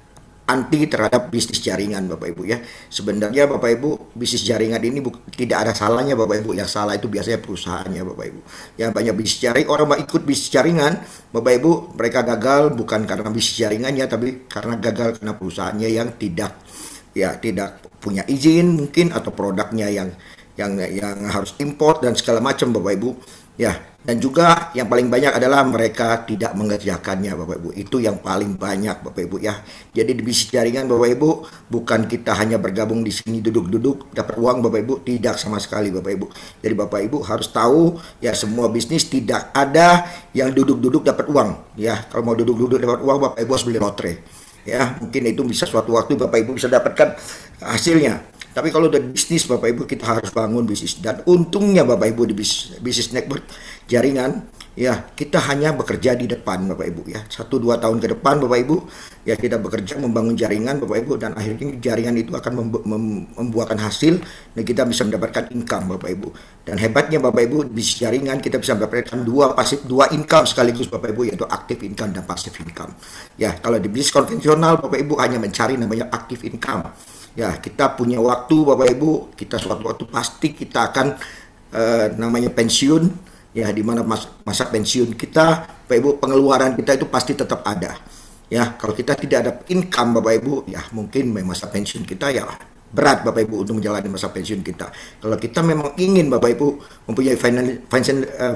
anti terhadap bisnis jaringan Bapak Ibu ya. Sebenarnya Bapak Ibu bisnis jaringan ini tidak ada salahnya Bapak Ibu. Yang salah itu biasanya perusahaannya Bapak Ibu. Yang banyak bisnis jaringan, orang mau ikut bisnis jaringan Bapak Ibu, mereka gagal bukan karena bisnis jaringannya, tapi karena gagal karena perusahaannya yang tidak punya izin mungkin, atau produknya yang harus import dan segala macam Bapak Ibu. Ya, dan juga yang paling banyak adalah mereka tidak mengerjakannya Bapak Ibu. Itu yang paling banyak Bapak Ibu ya. Jadi di bisnis jaringan Bapak Ibu, bukan kita hanya bergabung di sini duduk-duduk dapat uang Bapak Ibu, tidak sama sekali Bapak Ibu. Jadi Bapak Ibu harus tahu ya, semua bisnis tidak ada yang duduk-duduk dapat uang ya. Kalau mau duduk-duduk dapat uang Bapak Ibu harus beli lotre. Ya, mungkin itu bisa suatu waktu Bapak Ibu bisa dapatkan hasilnya. Tapi kalau udah bisnis Bapak Ibu, kita harus bangun bisnis. Dan untungnya Bapak Ibu di bisnis network jaringan, ya kita hanya bekerja di depan Bapak Ibu ya. 1-2 tahun ke depan Bapak Ibu, ya kita bekerja membangun jaringan Bapak Ibu, dan akhirnya jaringan itu akan membuahkan hasil dan kita bisa mendapatkan income Bapak Ibu. Dan hebatnya Bapak Ibu, di bisnis jaringan kita bisa mendapatkan dua income sekaligus Bapak Ibu, yaitu active income dan passive income. Ya, kalau di bisnis konvensional Bapak Ibu hanya mencari namanya active income. Ya, kita punya waktu Bapak Ibu, kita suatu waktu pasti kita akan namanya pensiun ya, di mana masa pensiun kita Bapak Ibu, pengeluaran kita itu pasti tetap ada. Ya, kalau kita tidak ada income Bapak Ibu, ya mungkin masa pensiun kita ya berat Bapak Ibu untuk menjalani masa pensiun kita. Kalau kita memang ingin Bapak Ibu mempunyai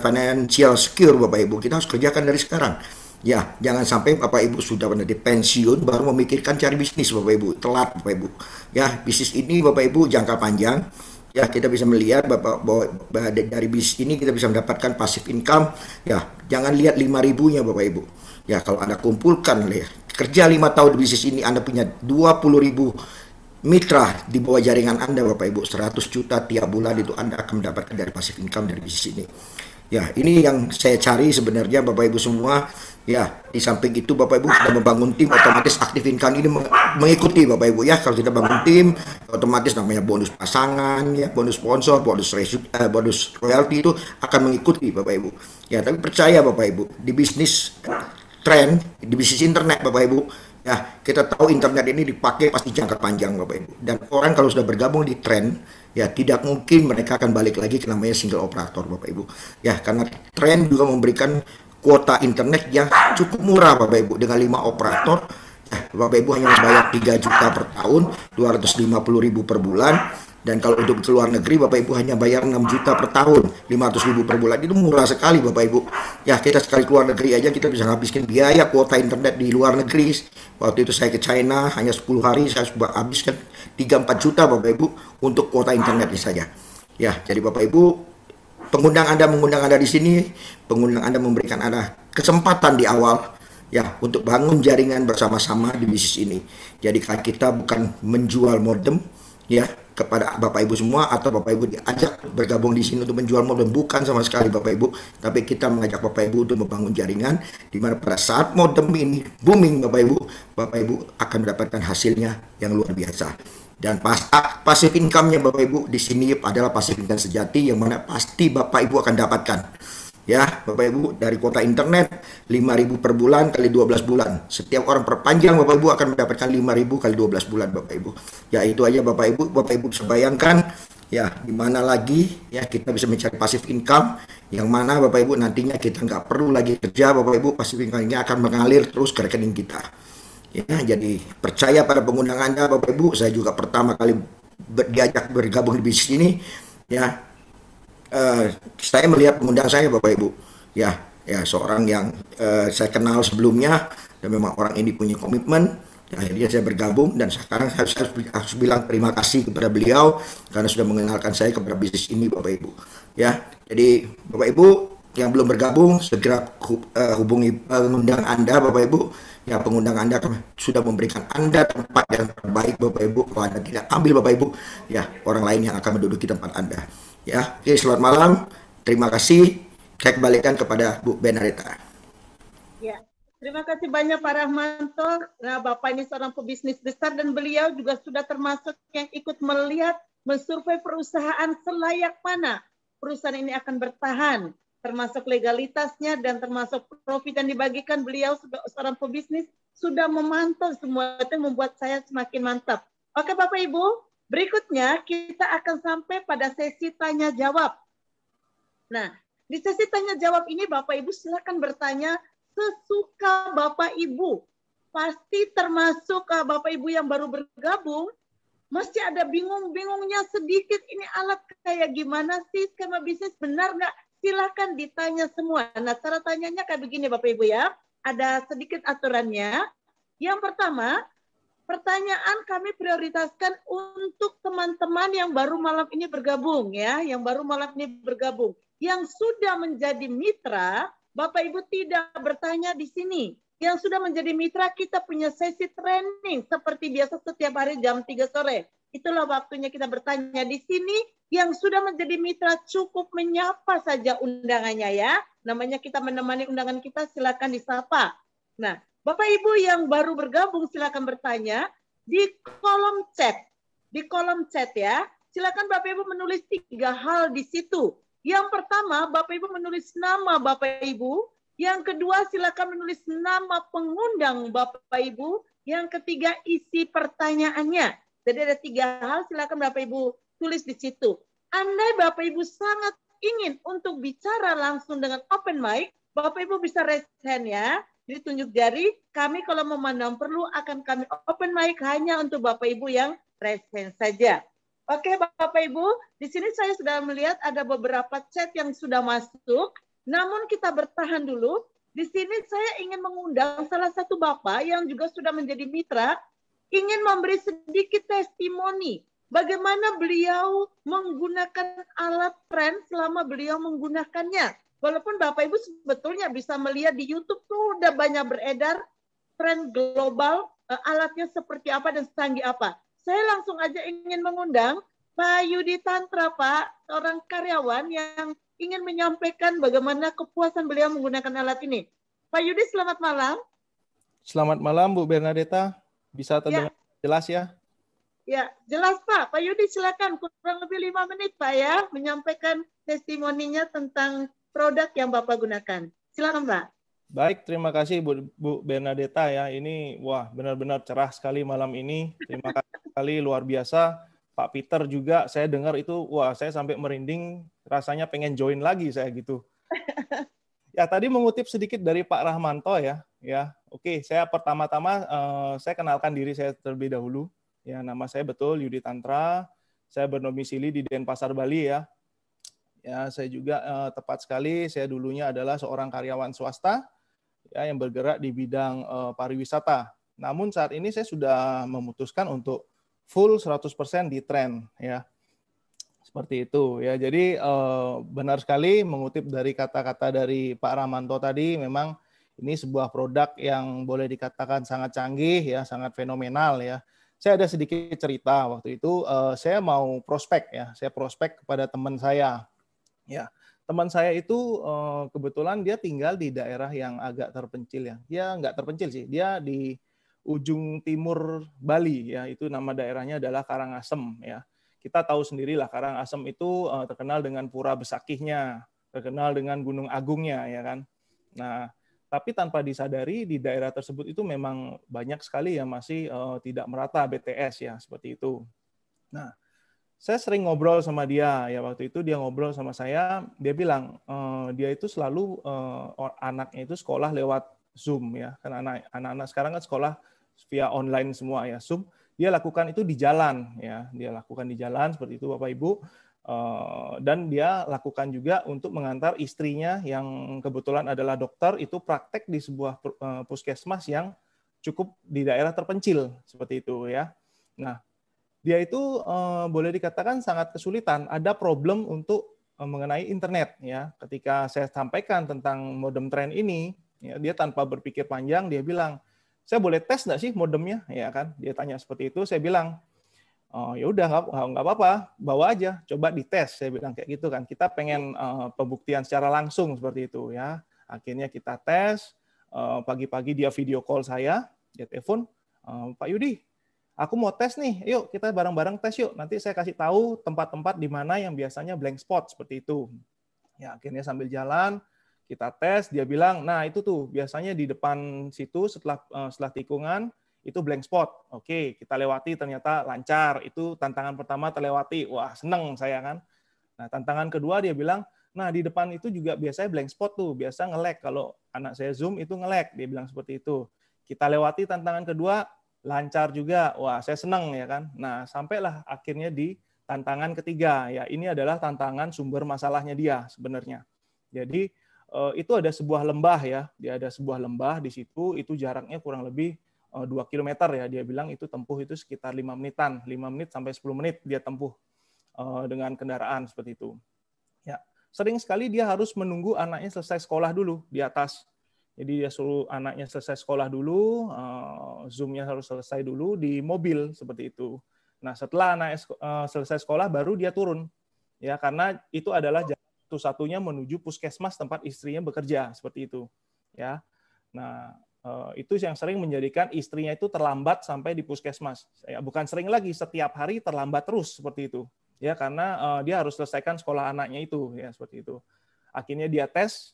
financial secure Bapak Ibu, kita harus kerjakan dari sekarang. Ya, jangan sampai Bapak Ibu sudah di pensiun baru memikirkan cari bisnis Bapak Ibu, telat Bapak Ibu. Ya, bisnis ini Bapak Ibu jangka panjang. Ya, kita bisa melihat bahwa dari bisnis ini kita bisa mendapatkan passive income. Ya, jangan lihat 5.000-nya Bapak Ibu. Ya, kalau Anda kumpulkan ya, kerja 5 tahun di bisnis ini, Anda punya 20.000 mitra di bawah jaringan Anda Bapak Ibu, 100 juta tiap bulan itu Anda akan mendapatkan dari passive income dari bisnis ini. Ya, ini yang saya cari sebenarnya Bapak Ibu semua. Ya, di samping itu Bapak Ibu sudah membangun tim, otomatis aktif income ini mengikuti Bapak Ibu ya. Kalau kita bangun tim, otomatis namanya bonus pasangan, ya, bonus sponsor, bonus royalti itu akan mengikuti Bapak Ibu. Ya, tapi percaya Bapak Ibu, di bisnis tren, di bisnis internet Bapak Ibu, ya kita tahu internet ini dipakai pasti jangka panjang Bapak Ibu. Dan orang kalau sudah bergabung di tren, ya tidak mungkin mereka akan balik lagi ke namanya single operator Bapak Ibu. Ya karena tren juga memberikan kuota internet yang cukup murah Bapak Ibu. Dengan 5 operator, ya, Bapak Ibu hanya membayar 3 juta per tahun, 250.000 per bulan. Dan kalau untuk ke luar negeri Bapak Ibu hanya bayar 6 juta per tahun, 500.000 per bulan. Itu murah sekali Bapak Ibu. Ya kita sekali keluar negeri aja kita bisa habiskan biaya kuota internet di luar negeri. Waktu itu saya ke China hanya 10 hari saya sudah habiskan 3-4 juta Bapak Ibu untuk kuota internetnya saja. Ya, jadi Bapak Ibu, mengundang Anda di sini, pengundang Anda memberikan Anda kesempatan di awal ya untuk bangun jaringan bersama-sama di bisnis ini. Jadi kita bukan menjual modem ya kepada Bapak Ibu semua, atau Bapak Ibu diajak bergabung di sini untuk menjual modem, bukan sama sekali Bapak Ibu, tapi kita mengajak Bapak Ibu untuk membangun jaringan di mana pada saat modem ini booming Bapak Ibu akan mendapatkan hasilnya yang luar biasa. Dan passive income-nya Bapak Ibu di sini adalah passive income sejati yang mana pasti Bapak Ibu akan dapatkan. Ya, Bapak Ibu, dari kuota internet 5.000 per bulan kali 12 bulan. Setiap orang perpanjang Bapak Ibu akan mendapatkan 5.000 kali 12 bulan Bapak Ibu. Ya, itu aja Bapak Ibu bisa bayangkan ya di mana lagi ya kita bisa mencari passive income yang mana Bapak Ibu nantinya kita nggak perlu lagi kerja Bapak Ibu, passive income-nya akan mengalir terus ke rekening kita. Ya, jadi percaya pada pengundang Anda Bapak Ibu. Saya juga pertama kali diajak bergabung di bisnis ini ya. Saya melihat pengundang saya Bapak Ibu ya seorang yang saya kenal sebelumnya dan memang orang ini punya komitmen. Akhirnya saya bergabung dan sekarang saya harus bilang terima kasih kepada beliau karena sudah mengenalkan saya kepada bisnis ini Bapak Ibu ya. Jadi Bapak Ibu yang belum bergabung segera hubungi pengundang Anda Bapak Ibu ya. Pengundang Anda sudah memberikan Anda tempat yang terbaik Bapak Ibu. Kalau Anda tidak ambil Bapak Ibu ya, orang lain yang akan menduduki tempat Anda. Ya, oke, selamat malam. Terima kasih. Saya kembalikan kepada Bu Benarita. Ya, terima kasih banyak Pak Rahmanto. Nah, Bapak ini seorang pebisnis besar dan beliau juga sudah termasuk yang ikut melihat, mensurvei perusahaan selayak mana perusahaan ini akan bertahan, termasuk legalitasnya dan termasuk profit yang dibagikan. Beliau seorang pebisnis sudah memantau semua itu, membuat saya semakin mantap. Oke Bapak Ibu, berikutnya kita akan sampai pada sesi tanya jawab. Nah, di sesi tanya jawab ini Bapak Ibu silakan bertanya sesuka Bapak Ibu. Pasti termasuk Bapak Ibu yang baru bergabung, mesti ada bingung-bingungnya sedikit, ini alat kayak gimana sih, skema bisnis benar nggak? Silakan ditanya semua. Nah, cara tanyanya kayak begini Bapak Ibu ya. Ada sedikit aturannya. Yang pertama, pertanyaan kami prioritaskan untuk teman-teman yang baru malam ini bergabung ya, yang baru malam ini bergabung. Yang sudah menjadi mitra, Bapak Ibu tidak bertanya di sini. Yang sudah menjadi mitra, kita punya sesi training seperti biasa setiap hari jam 3 sore. Itulah waktunya kita bertanya di sini. Yang sudah menjadi mitra cukup menyapa saja undangannya ya. Namanya kita menemani undangan kita, silakan disapa. Nah, Bapak Ibu yang baru bergabung silakan bertanya di kolom chat. Di kolom chat ya. Silakan Bapak Ibu menulis 3 hal di situ. Yang pertama, Bapak Ibu menulis nama Bapak Ibu. Yang kedua, silakan menulis nama pengundang Bapak Ibu. Yang ketiga, isi pertanyaannya. Jadi ada 3 hal, silakan Bapak Ibu tulis di situ. Andai Bapak Ibu sangat ingin untuk bicara langsung dengan open mic, Bapak Ibu bisa raise hand ya. Jadi tunjuk jari, kami kalau memandang perlu akan kami open mic hanya untuk Bapak Ibu yang raise hand saja. Oke Bapak Ibu, di sini saya sudah melihat ada beberapa chat yang sudah masuk, namun kita bertahan dulu. Di sini saya ingin mengundang salah satu Bapak yang juga sudah menjadi mitra, ingin memberi sedikit testimoni bagaimana beliau menggunakan alat tren selama beliau menggunakannya. Walaupun Bapak Ibu sebetulnya bisa melihat di YouTube tuh udah banyak beredar tren global, alatnya seperti apa dan secanggih apa. Saya langsung aja ingin mengundang Pak Yudi Tantra, Pak, seorang karyawan yang ingin menyampaikan bagaimana kepuasan beliau menggunakan alat ini. Pak Yudi, selamat malam. Selamat malam Bu Bernadetta. Bisa terdengar jelas ya? Ya, jelas Pak. Pak Yudi silakan, kurang lebih 5 menit Pak ya, menyampaikan testimoninya tentang produk yang Bapak gunakan. Silakan Pak. Baik, terima kasih Bu Bernadetta ya. Ini wah benar-benar cerah sekali malam ini. Terima kasih sekali, luar biasa. Pak Peter juga saya dengar itu, wah saya sampai merinding, rasanya pengen join lagi saya gitu. Ya tadi mengutip sedikit dari Pak Rahmanto ya. Ya, oke. Saya pertama-tama saya kenalkan diri saya terlebih dahulu. Ya, nama saya betul Yudi Tantra. Saya berdomisili di Denpasar, Bali ya. Ya, saya juga tepat sekali. Saya dulunya adalah seorang karyawan swasta ya yang bergerak di bidang pariwisata. Namun saat ini saya sudah memutuskan untuk full 100% di tren ya. Seperti itu ya. Jadi benar sekali mengutip dari kata-kata dari Pak Ramanto tadi, memang ini sebuah produk yang boleh dikatakan sangat canggih ya, sangat fenomenal ya. Saya ada sedikit cerita waktu itu, saya mau prospek ya. Saya prospek kepada teman saya. Ya, teman saya itu kebetulan dia tinggal di daerah yang agak terpencil ya. Dia nggak terpencil sih, dia di ujung timur Bali ya. Itu nama daerahnya adalah Karangasem ya. Kita tahu sendirilah Karangasem itu terkenal dengan pura besakihnya, terkenal dengan Gunung Agungnya ya kan. Nah, tapi tanpa disadari di daerah tersebut itu memang banyak sekali yang masih tidak merata BTS ya, seperti itu. Nah, saya sering ngobrol sama dia ya, waktu itu dia ngobrol sama saya, dia bilang dia itu selalu anaknya itu sekolah lewat Zoom ya, karena anak-anak sekarang kan sekolah via online semua ya, Zoom. Dia lakukan itu di jalan ya, dia lakukan di jalan seperti itu Bapak Ibu, dan dia lakukan juga untuk mengantar istrinya yang kebetulan adalah dokter, itu praktek di sebuah puskesmas yang cukup di daerah terpencil seperti itu ya. Nah, dia itu boleh dikatakan sangat kesulitan, ada problem untuk mengenai internet ya. Ketika saya sampaikan tentang modem tren ini, ya, dia tanpa berpikir panjang dia bilang, saya boleh tes nggak sih modemnya, ya kan? Dia tanya seperti itu, saya bilang, oh, ya udah nggak apa-apa, bawa aja, coba dites, saya bilang kayak gitu kan. Kita pengen pembuktian secara langsung seperti itu ya. Akhirnya kita tes, pagi-pagi dia video call saya, dia telepon, Pak Yudi, aku mau tes nih, yuk kita bareng-bareng tes yuk. Nanti saya kasih tahu tempat-tempat di mana yang biasanya blank spot seperti itu. Ya akhirnya sambil jalan kita tes, dia bilang, nah itu tuh biasanya di depan situ setelah tikungan itu blank spot. Oke, kita lewati ternyata lancar. Itu tantangan pertama terlewati. Wah seneng saya kan. Nah tantangan kedua dia bilang, nah di depan itu juga biasanya blank spot tuh, biasa nge-lag kalau anak saya Zoom itu nge-lag. Dia bilang seperti itu. Kita lewati tantangan kedua, lancar juga. Wah, saya senang ya kan. Nah, sampailah akhirnya di tantangan ketiga. Ya, ini adalah tantangan sumber masalahnya dia sebenarnya. Jadi itu ada sebuah lembah ya. Dia ada sebuah lembah di situ, itu jaraknya kurang lebih 2 km ya. Dia bilang itu tempuh itu sekitar 5 menitan, 5 menit sampai 10 menit dia tempuh dengan kendaraan seperti itu. Ya, sering sekali dia harus menunggu anaknya selesai sekolah dulu di atas. Jadi dia suruh anaknya selesai sekolah dulu, Zoom-nya harus selesai dulu di mobil seperti itu. Nah, setelah anaknya selesai sekolah baru dia turun. Ya, karena itu adalah jalan satu-satunya menuju puskesmas tempat istrinya bekerja seperti itu. Ya. Nah, itu yang sering menjadikan istrinya itu terlambat sampai di puskesmas. Ya, bukan sering lagi, setiap hari terlambat terus seperti itu. Ya, karena dia harus selesaikan sekolah anaknya itu ya seperti itu. Akhirnya dia tes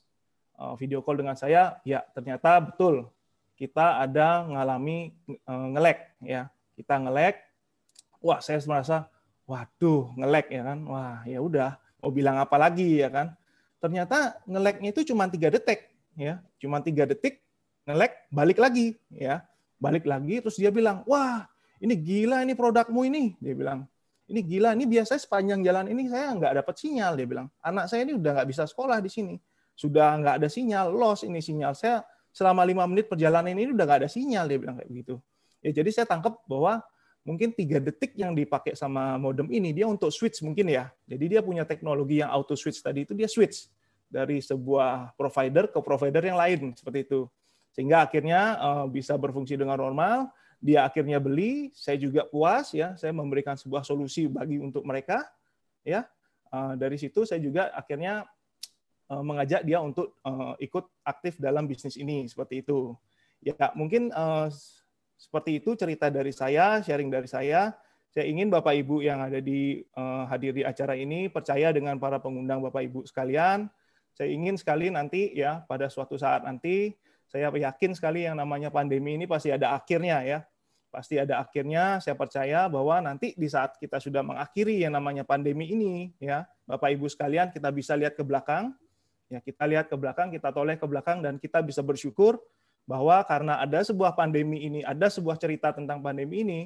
video call dengan saya, ya ternyata betul kita ada ngalami nge-lag ya. Kita nge-lag. Wah, saya merasa waduh, nge-lag ya kan. Wah, ya udah, mau bilang apa lagi ya kan. Ternyata nge-lag-nya itu cuma 3 detik ya. Cuma 3 detik nge-lag, balik lagi ya. Balik lagi terus dia bilang, "Wah, ini gila ini produkmu ini." Dia bilang, "Ini gila, ini biasanya sepanjang jalan ini saya nggak dapat sinyal." Dia bilang, "Anak saya ini udah nggak bisa sekolah di sini. Sudah nggak ada sinyal, loss ini sinyal saya selama 5 menit perjalanan ini udah nggak ada sinyal." Dia bilang kayak begitu. Ya, jadi saya tangkap bahwa mungkin 3 detik yang dipakai sama modem ini dia untuk switch mungkin ya. Jadi dia punya teknologi yang auto switch tadi itu, dia switch dari sebuah provider ke provider yang lain seperti itu. Sehingga akhirnya bisa berfungsi dengan normal. Dia akhirnya beli, saya juga puas ya, saya memberikan sebuah solusi bagi untuk mereka ya. Dari situ saya juga akhirnya mengajak dia untuk ikut aktif dalam bisnis ini, seperti itu. Ya, mungkin seperti itu cerita dari saya, sharing dari saya. Saya ingin Bapak Ibu yang ada di hadir di acara ini percaya dengan para pengundang Bapak Ibu sekalian. Saya ingin sekali nanti ya pada suatu saat nanti, saya yakin sekali yang namanya pandemi ini pasti ada akhirnya ya. Pasti ada akhirnya. Saya percaya bahwa nanti di saat kita sudah mengakhiri yang namanya pandemi ini ya, Bapak Ibu sekalian, kita bisa lihat ke belakang. Ya, kita lihat ke belakang, kita toleh ke belakang, dan kita bisa bersyukur bahwa karena ada sebuah pandemi ini, ada sebuah cerita tentang pandemi ini,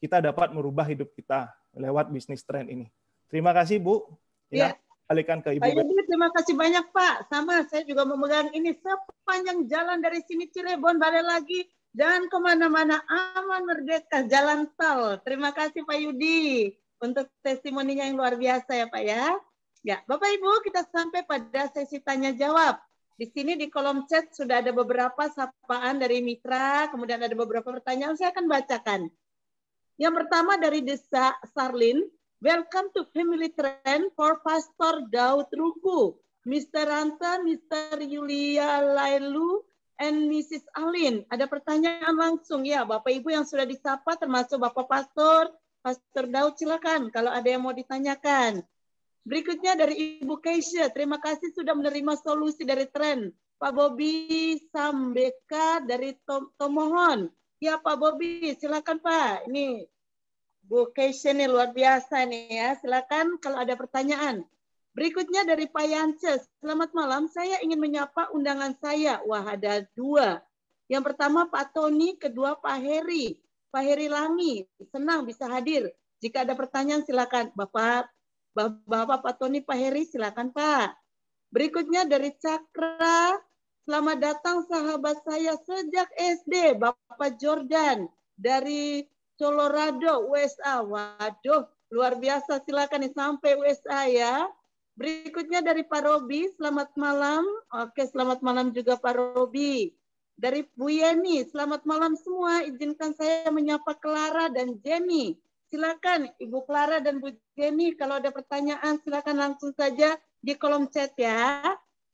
kita dapat merubah hidup kita lewat bisnis trend ini. Terima kasih, Bu. Ya, balikan ke Ibu. Pak Yudi, terima kasih banyak, Pak. Sama, saya juga memegang ini sepanjang jalan dari sini Cirebon, balik lagi, dan kemana-mana aman merdeka, jalan tol. Terima kasih, Pak Yudi, untuk testimoninya yang luar biasa ya, Pak ya. Ya, Bapak Ibu, kita sampai pada sesi tanya jawab. Di sini di kolom chat sudah ada beberapa sapaan dari mitra, kemudian ada beberapa pertanyaan, saya akan bacakan. Yang pertama dari Desa Sarlin, welcome to Family Trend for Pastor Daud Ruku, Mr. Ranta, Mr. Yulia Lailu, and Mrs. Alin. Ada pertanyaan langsung ya, Bapak Ibu yang sudah disapa termasuk Bapak Pastor Daud, silakan kalau ada yang mau ditanyakan. Berikutnya dari Ibu Keisha, terima kasih sudah menerima solusi dari tren. Pak Bobi Sambeka dari Tomohon. Ya Pak Bobi, silakan Pak. Ini Bu Keisha nih luar biasa nih ya. Silakan kalau ada pertanyaan. Berikutnya dari Pak Yance, selamat malam. Saya ingin menyapa undangan saya. Wah ada dua. Yang pertama Pak Tony, kedua Pak Heri. Pak Heri Langi, senang bisa hadir. Jika ada pertanyaan silakan Bapak Pak Tony, Pak Heri, silakan Pak. Berikutnya dari Cakra, selamat datang sahabat saya sejak SD, Bapak Jordan dari Colorado, USA. Waduh, luar biasa, silakan nih sampai USA ya. Berikutnya dari Pak Robi, selamat malam. Oke, selamat malam juga Pak Robi. Dari Bu Yeni, selamat malam semua. Izinkan saya menyapa Clara dan Jenny. Silakan Ibu Clara dan Bu Jenny, kalau ada pertanyaan silakan langsung saja di kolom chat ya.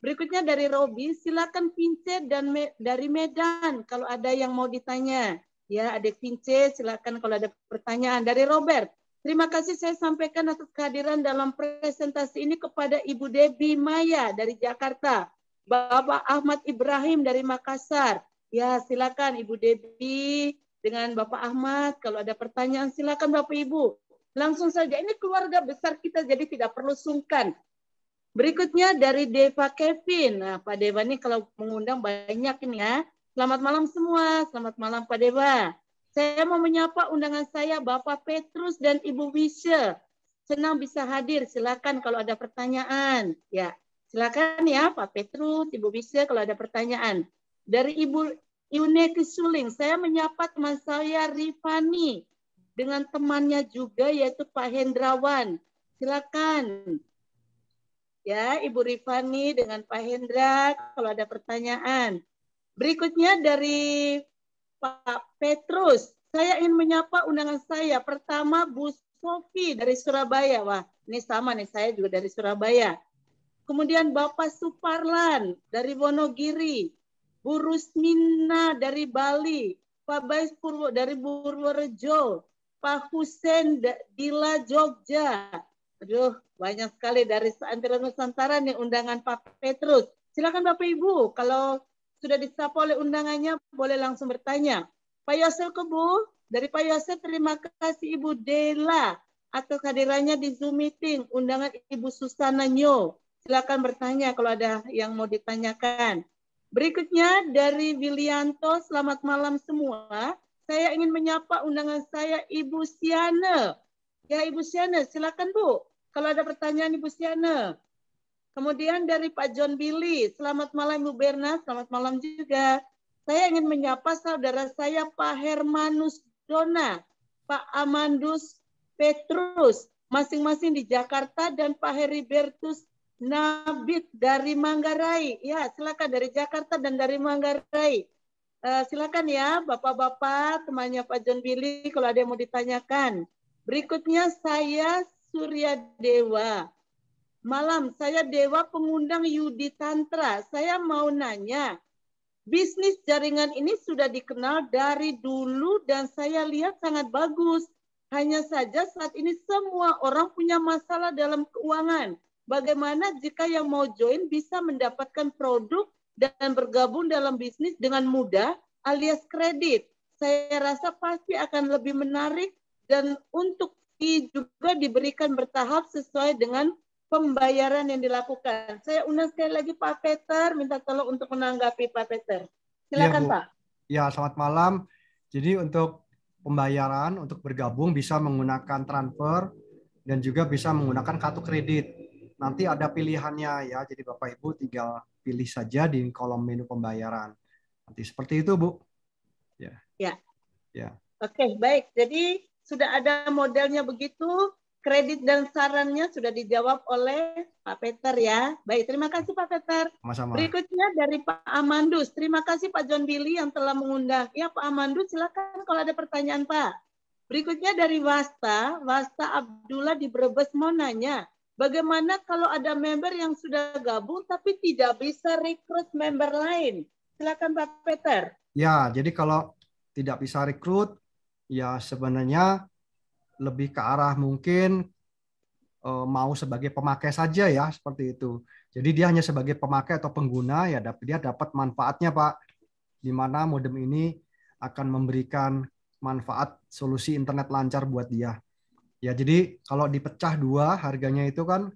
Berikutnya dari Robi, silakan Pince dan dari Medan kalau ada yang mau ditanya. Ya, adik Pince, silakan kalau ada pertanyaan. Dari Robert, terima kasih saya sampaikan atas kehadiran dalam presentasi ini kepada Ibu Debbie Maya dari Jakarta. Bapak Ahmad Ibrahim dari Makassar. Ya, silakan Ibu Debbie dengan Bapak Ahmad. Kalau ada pertanyaan silakan Bapak Ibu. Langsung saja, ini keluarga besar kita jadi tidak perlu sungkan. Berikutnya dari Deva Kevin. Nah, Pak Deva ini kalau mengundang banyak ini ya. Selamat malam semua. Selamat malam Pak Deva. Saya mau menyapa undangan saya Bapak Petrus dan Ibu Wisya. Senang bisa hadir. Silakan kalau ada pertanyaan. Ya, silakan ya Pak Petrus, Ibu Wisya kalau ada pertanyaan. Dari Ibu Yuneki Suling, saya menyapa teman saya Rifani dengan temannya juga yaitu Pak Hendrawan. Silakan. Ya, Ibu Rifani dengan Pak Hendra kalau ada pertanyaan. Berikutnya dari Pak Petrus, saya ingin menyapa undangan saya. Pertama Bu Sofi dari Surabaya. Wah, ini sama nih, saya juga dari Surabaya. Kemudian Bapak Suparlan dari Wonogiri. Bu Rusmina dari Bali, Pak Bais Purwo dari Purworejo, Pak Husen Dila Jogja. Aduh, banyak sekali dari seantero Nusantara nih undangan Pak Petrus. Silakan Bapak Ibu, kalau sudah disapa oleh undangannya boleh langsung bertanya. Pak Yosef Kebu, dari Pak Yosef terima kasih Ibu Dela atas kehadirannya di Zoom meeting. Undangan Ibu Susana Nyo. Silakan bertanya kalau ada yang mau ditanyakan. Berikutnya dari Wilianto, selamat malam semua. Saya ingin menyapa undangan saya Ibu Siana. Ya Ibu Siana, silakan Bu. Kalau ada pertanyaan Ibu Siana. Kemudian dari Pak John Billy, selamat malam Ibu Berna, selamat malam juga. Saya ingin menyapa saudara saya Pak Hermanus Dona, Pak Amandus Petrus, masing-masing di Jakarta, dan Pak Heribertus Nabit dari Manggarai. Ya, silakan dari Jakarta dan dari Manggarai. Silakan ya, Bapak-bapak, temannya Pak John Billy, kalau ada yang mau ditanyakan. Berikutnya saya Surya Dewa. malam. Saya Dewa pengundang Yudi Tantra. Saya mau nanya, bisnis jaringan ini sudah dikenal dari dulu dan saya lihat sangat bagus. Hanya saja saat ini semua orang punya masalah dalam keuangan. Bagaimana jika yang mau join bisa mendapatkan produk dan bergabung dalam bisnis dengan mudah alias kredit? Saya rasa pasti akan lebih menarik dan untuk juga diberikan bertahap sesuai dengan pembayaran yang dilakukan. Saya undang sekali lagi Pak Peter, minta tolong untuk menanggapi Pak Peter. Silakan Bu. Pak. Ya, selamat malam. Jadi untuk pembayaran, untuk bergabung bisa menggunakan transfer dan juga bisa menggunakan kartu kredit. Nanti ada pilihannya ya, jadi Bapak Ibu tinggal pilih saja di kolom menu pembayaran. Nanti seperti itu Bu. Ya. Oke, baik. Jadi sudah ada modelnya begitu. Kredit dan sarannya sudah dijawab oleh Pak Peter ya. Baik, terima kasih Pak Peter. Sama-sama. Berikutnya dari Pak Amandus. Terima kasih Pak John Billy yang telah mengundang. Ya Pak Amandus, silakan kalau ada pertanyaan Pak. Berikutnya dari Wasta Abdullah di Brebes mau nanya, bagaimana kalau ada member yang sudah gabung tapi tidak bisa rekrut member lain? Silakan Pak Peter. Ya, jadi kalau tidak bisa rekrut, ya sebenarnya lebih ke arah mungkin mau sebagai pemakai saja ya, seperti itu. Jadi dia hanya sebagai pemakai atau pengguna, ya dia dapat manfaatnya Pak, di mana modem ini akan memberikan manfaat solusi internet lancar buat dia. Ya, jadi kalau dipecah dua, harganya itu kan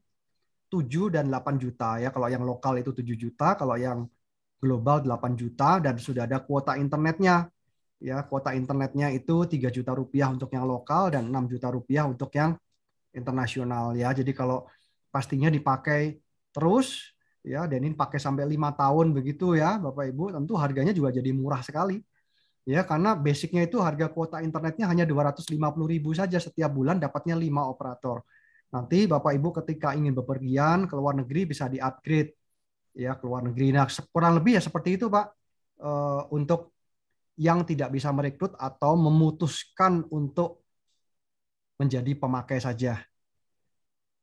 7 dan 8 juta ya. Kalau yang lokal itu 7 juta, kalau yang global 8 juta, dan sudah ada kuota internetnya. Ya, kuota internetnya itu 3 juta rupiah untuk yang lokal dan 6 juta rupiah untuk yang internasional ya. Jadi kalau pastinya dipakai terus ya, dan ini pakai sampai 5 tahun begitu ya Bapak Ibu, tentu harganya juga jadi murah sekali. Ya, karena basicnya itu harga kuota internetnya hanya 250.000 saja setiap bulan, dapatnya 5 operator. Nanti Bapak Ibu ketika ingin bepergian ke luar negeri bisa di-upgrade ya ke luar negeri. Nah, kurang lebih ya seperti itu Pak. Untuk yang tidak bisa merekrut atau memutuskan untuk menjadi pemakai saja.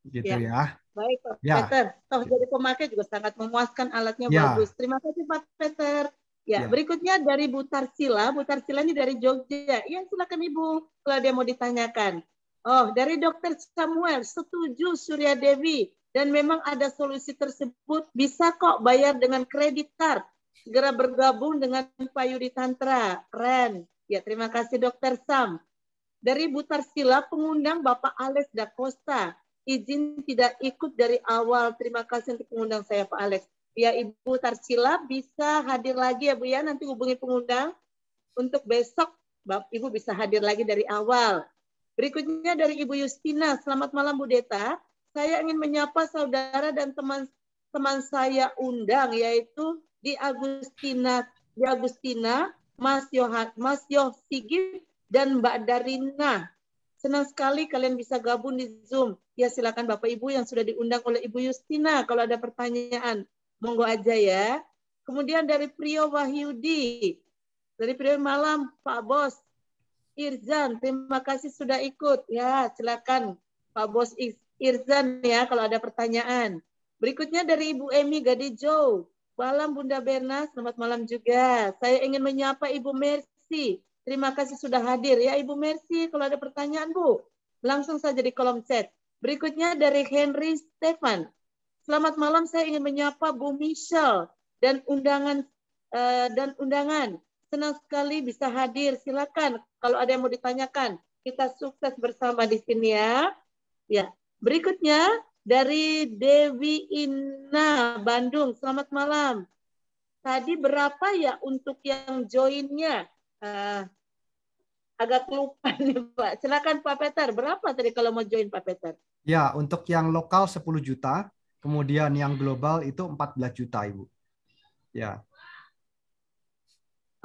Gitu ya. Baik Pak Ya. Peter. Toh jadi pemakai juga sangat memuaskan, alatnya Ya. bagus. Terima kasih Pak Peter. Ya, berikutnya dari Bu Tarsila. Bu Tarsila ini dari Jogja. Ya, silakan Ibu kalau dia mau ditanyakan. Oh, dari Dr. Samuel, setuju Surya Dewi. Dan memang ada solusi tersebut. Bisa kok bayar dengan kredit card. Segera bergabung dengan Pak Yudi Tantra. Keren. Ya, terima kasih Dr. Sam. Dari Bu Tarsila, pengundang Bapak Alex Da Costa. Izin tidak ikut dari awal. Terima kasih untuk pengundang saya Pak Alex. Ya Ibu Tarsila bisa hadir lagi ya Bu ya. Nanti hubungi pengundang. Untuk besok Ibu bisa hadir lagi dari awal. Berikutnya dari Ibu Justina. Selamat malam Bu Deta. Saya ingin menyapa saudara dan teman saya undang, yaitu di Agustina, Mas Yoh Sigit dan Mbak Darina. Senang sekali kalian bisa gabung di Zoom. Ya silakan Bapak Ibu yang sudah diundang oleh Ibu Justina kalau ada pertanyaan. Monggo aja ya. Kemudian dari Prio Wahyudi. Dari Prio Malam, Pak Bos Irzan, terima kasih sudah ikut. Ya, silakan Pak Bos Irzan ya kalau ada pertanyaan. Berikutnya dari Ibu Emi Gadijo. Malam Bunda Berna, selamat malam juga. Saya ingin menyapa Ibu Mercy. Terima kasih sudah hadir ya Ibu Mercy. Kalau ada pertanyaan Bu, langsung saja di kolom chat. Berikutnya dari Henry Stefan. Selamat malam, saya ingin menyapa Bu Michelle dan undangan. Senang sekali bisa hadir. Silakan kalau ada yang mau ditanyakan. Kita sukses bersama di sini ya. Ya. Berikutnya dari Dewi Ina Bandung. Selamat malam. Tadi berapa ya untuk yang joinnya? Agak lupa nih Pak. Silakan Pak Peter. Berapa tadi kalau mau join Pak Peter? Ya, untuk yang lokal 10 juta. Kemudian yang global itu 14 juta, Ibu. Ya.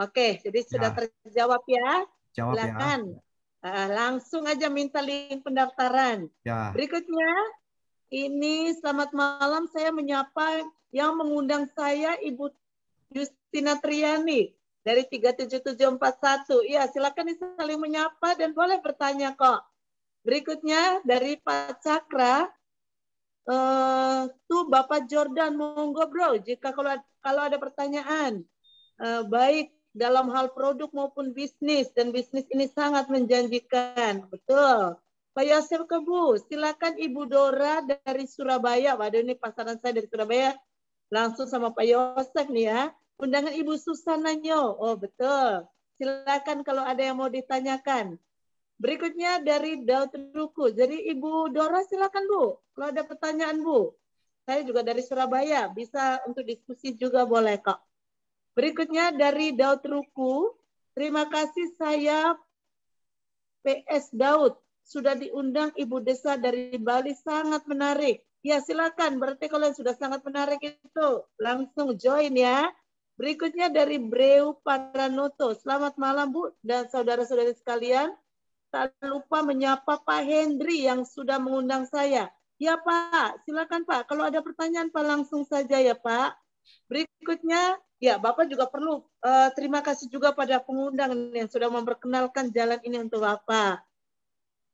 Oke, jadi sudah terjawab ya. Jawab silakan. Ya. Langsung aja minta link pendaftaran. Ya. Berikutnya, ini selamat malam. Saya menyapa yang mengundang saya Ibu Justina Triani dari 37741. Ya, silakan saling menyapa dan boleh bertanya kok. Berikutnya dari Pak Cakra. Tuh Bapak Jordan, monggo bro. Jika kalau ada pertanyaan, baik dalam hal produk maupun bisnis, dan bisnis ini sangat menjanjikan, betul. Pak Yosef Kebu, silakan Ibu Dora dari Surabaya. Waduh, ini pasaran saya dari Surabaya. Langsung sama Pak Yosef nih ya. Undangan Ibu Susana Nyo. Oh betul. Silakan kalau ada yang mau ditanyakan. Berikutnya dari Daud Ruku. Jadi Ibu Dora silakan Bu. Kalau ada pertanyaan Bu. Saya juga dari Surabaya. Bisa untuk diskusi juga boleh kok. Berikutnya dari Daud Ruku. Terima kasih saya PS Daud. Sudah diundang Ibu Desa dari Bali, sangat menarik. Ya silakan, berarti kalau sudah sangat menarik itu langsung join ya. Berikutnya dari Breu Paranoto. Selamat malam Bu dan saudara-saudari sekalian. Tak lupa menyapa Pak Hendri yang sudah mengundang saya. Ya Pak, silakan Pak. Kalau ada pertanyaan Pak langsung saja ya Pak. Berikutnya, ya Bapak juga perlu terima kasih juga pada pengundang yang sudah memperkenalkan jalan ini untuk Bapak.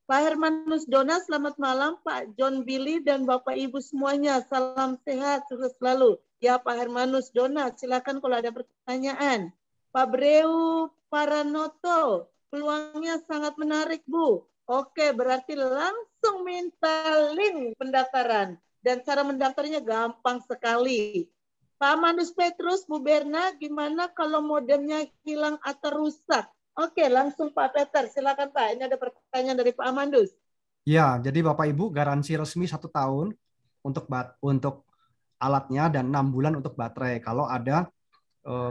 Pak Hermanus Dona, selamat malam. Pak John Billy dan Bapak Ibu semuanya, salam sehat, sukses selalu. Ya Pak Hermanus Dona, silakan kalau ada pertanyaan. Pak Breu Paranoto, peluangnya sangat menarik Bu. Oke, berarti langsung minta link pendaftaran. Dan cara mendaftarnya gampang sekali. Pak Manus Petrus, Bu Berna, gimana kalau modemnya hilang atau rusak? Oke, langsung Pak Peter, silakan Pak. Ini ada pertanyaan dari Pak Amandus. Ya, jadi Bapak Ibu garansi resmi 1 tahun untuk alatnya dan 6 bulan untuk baterai kalau ada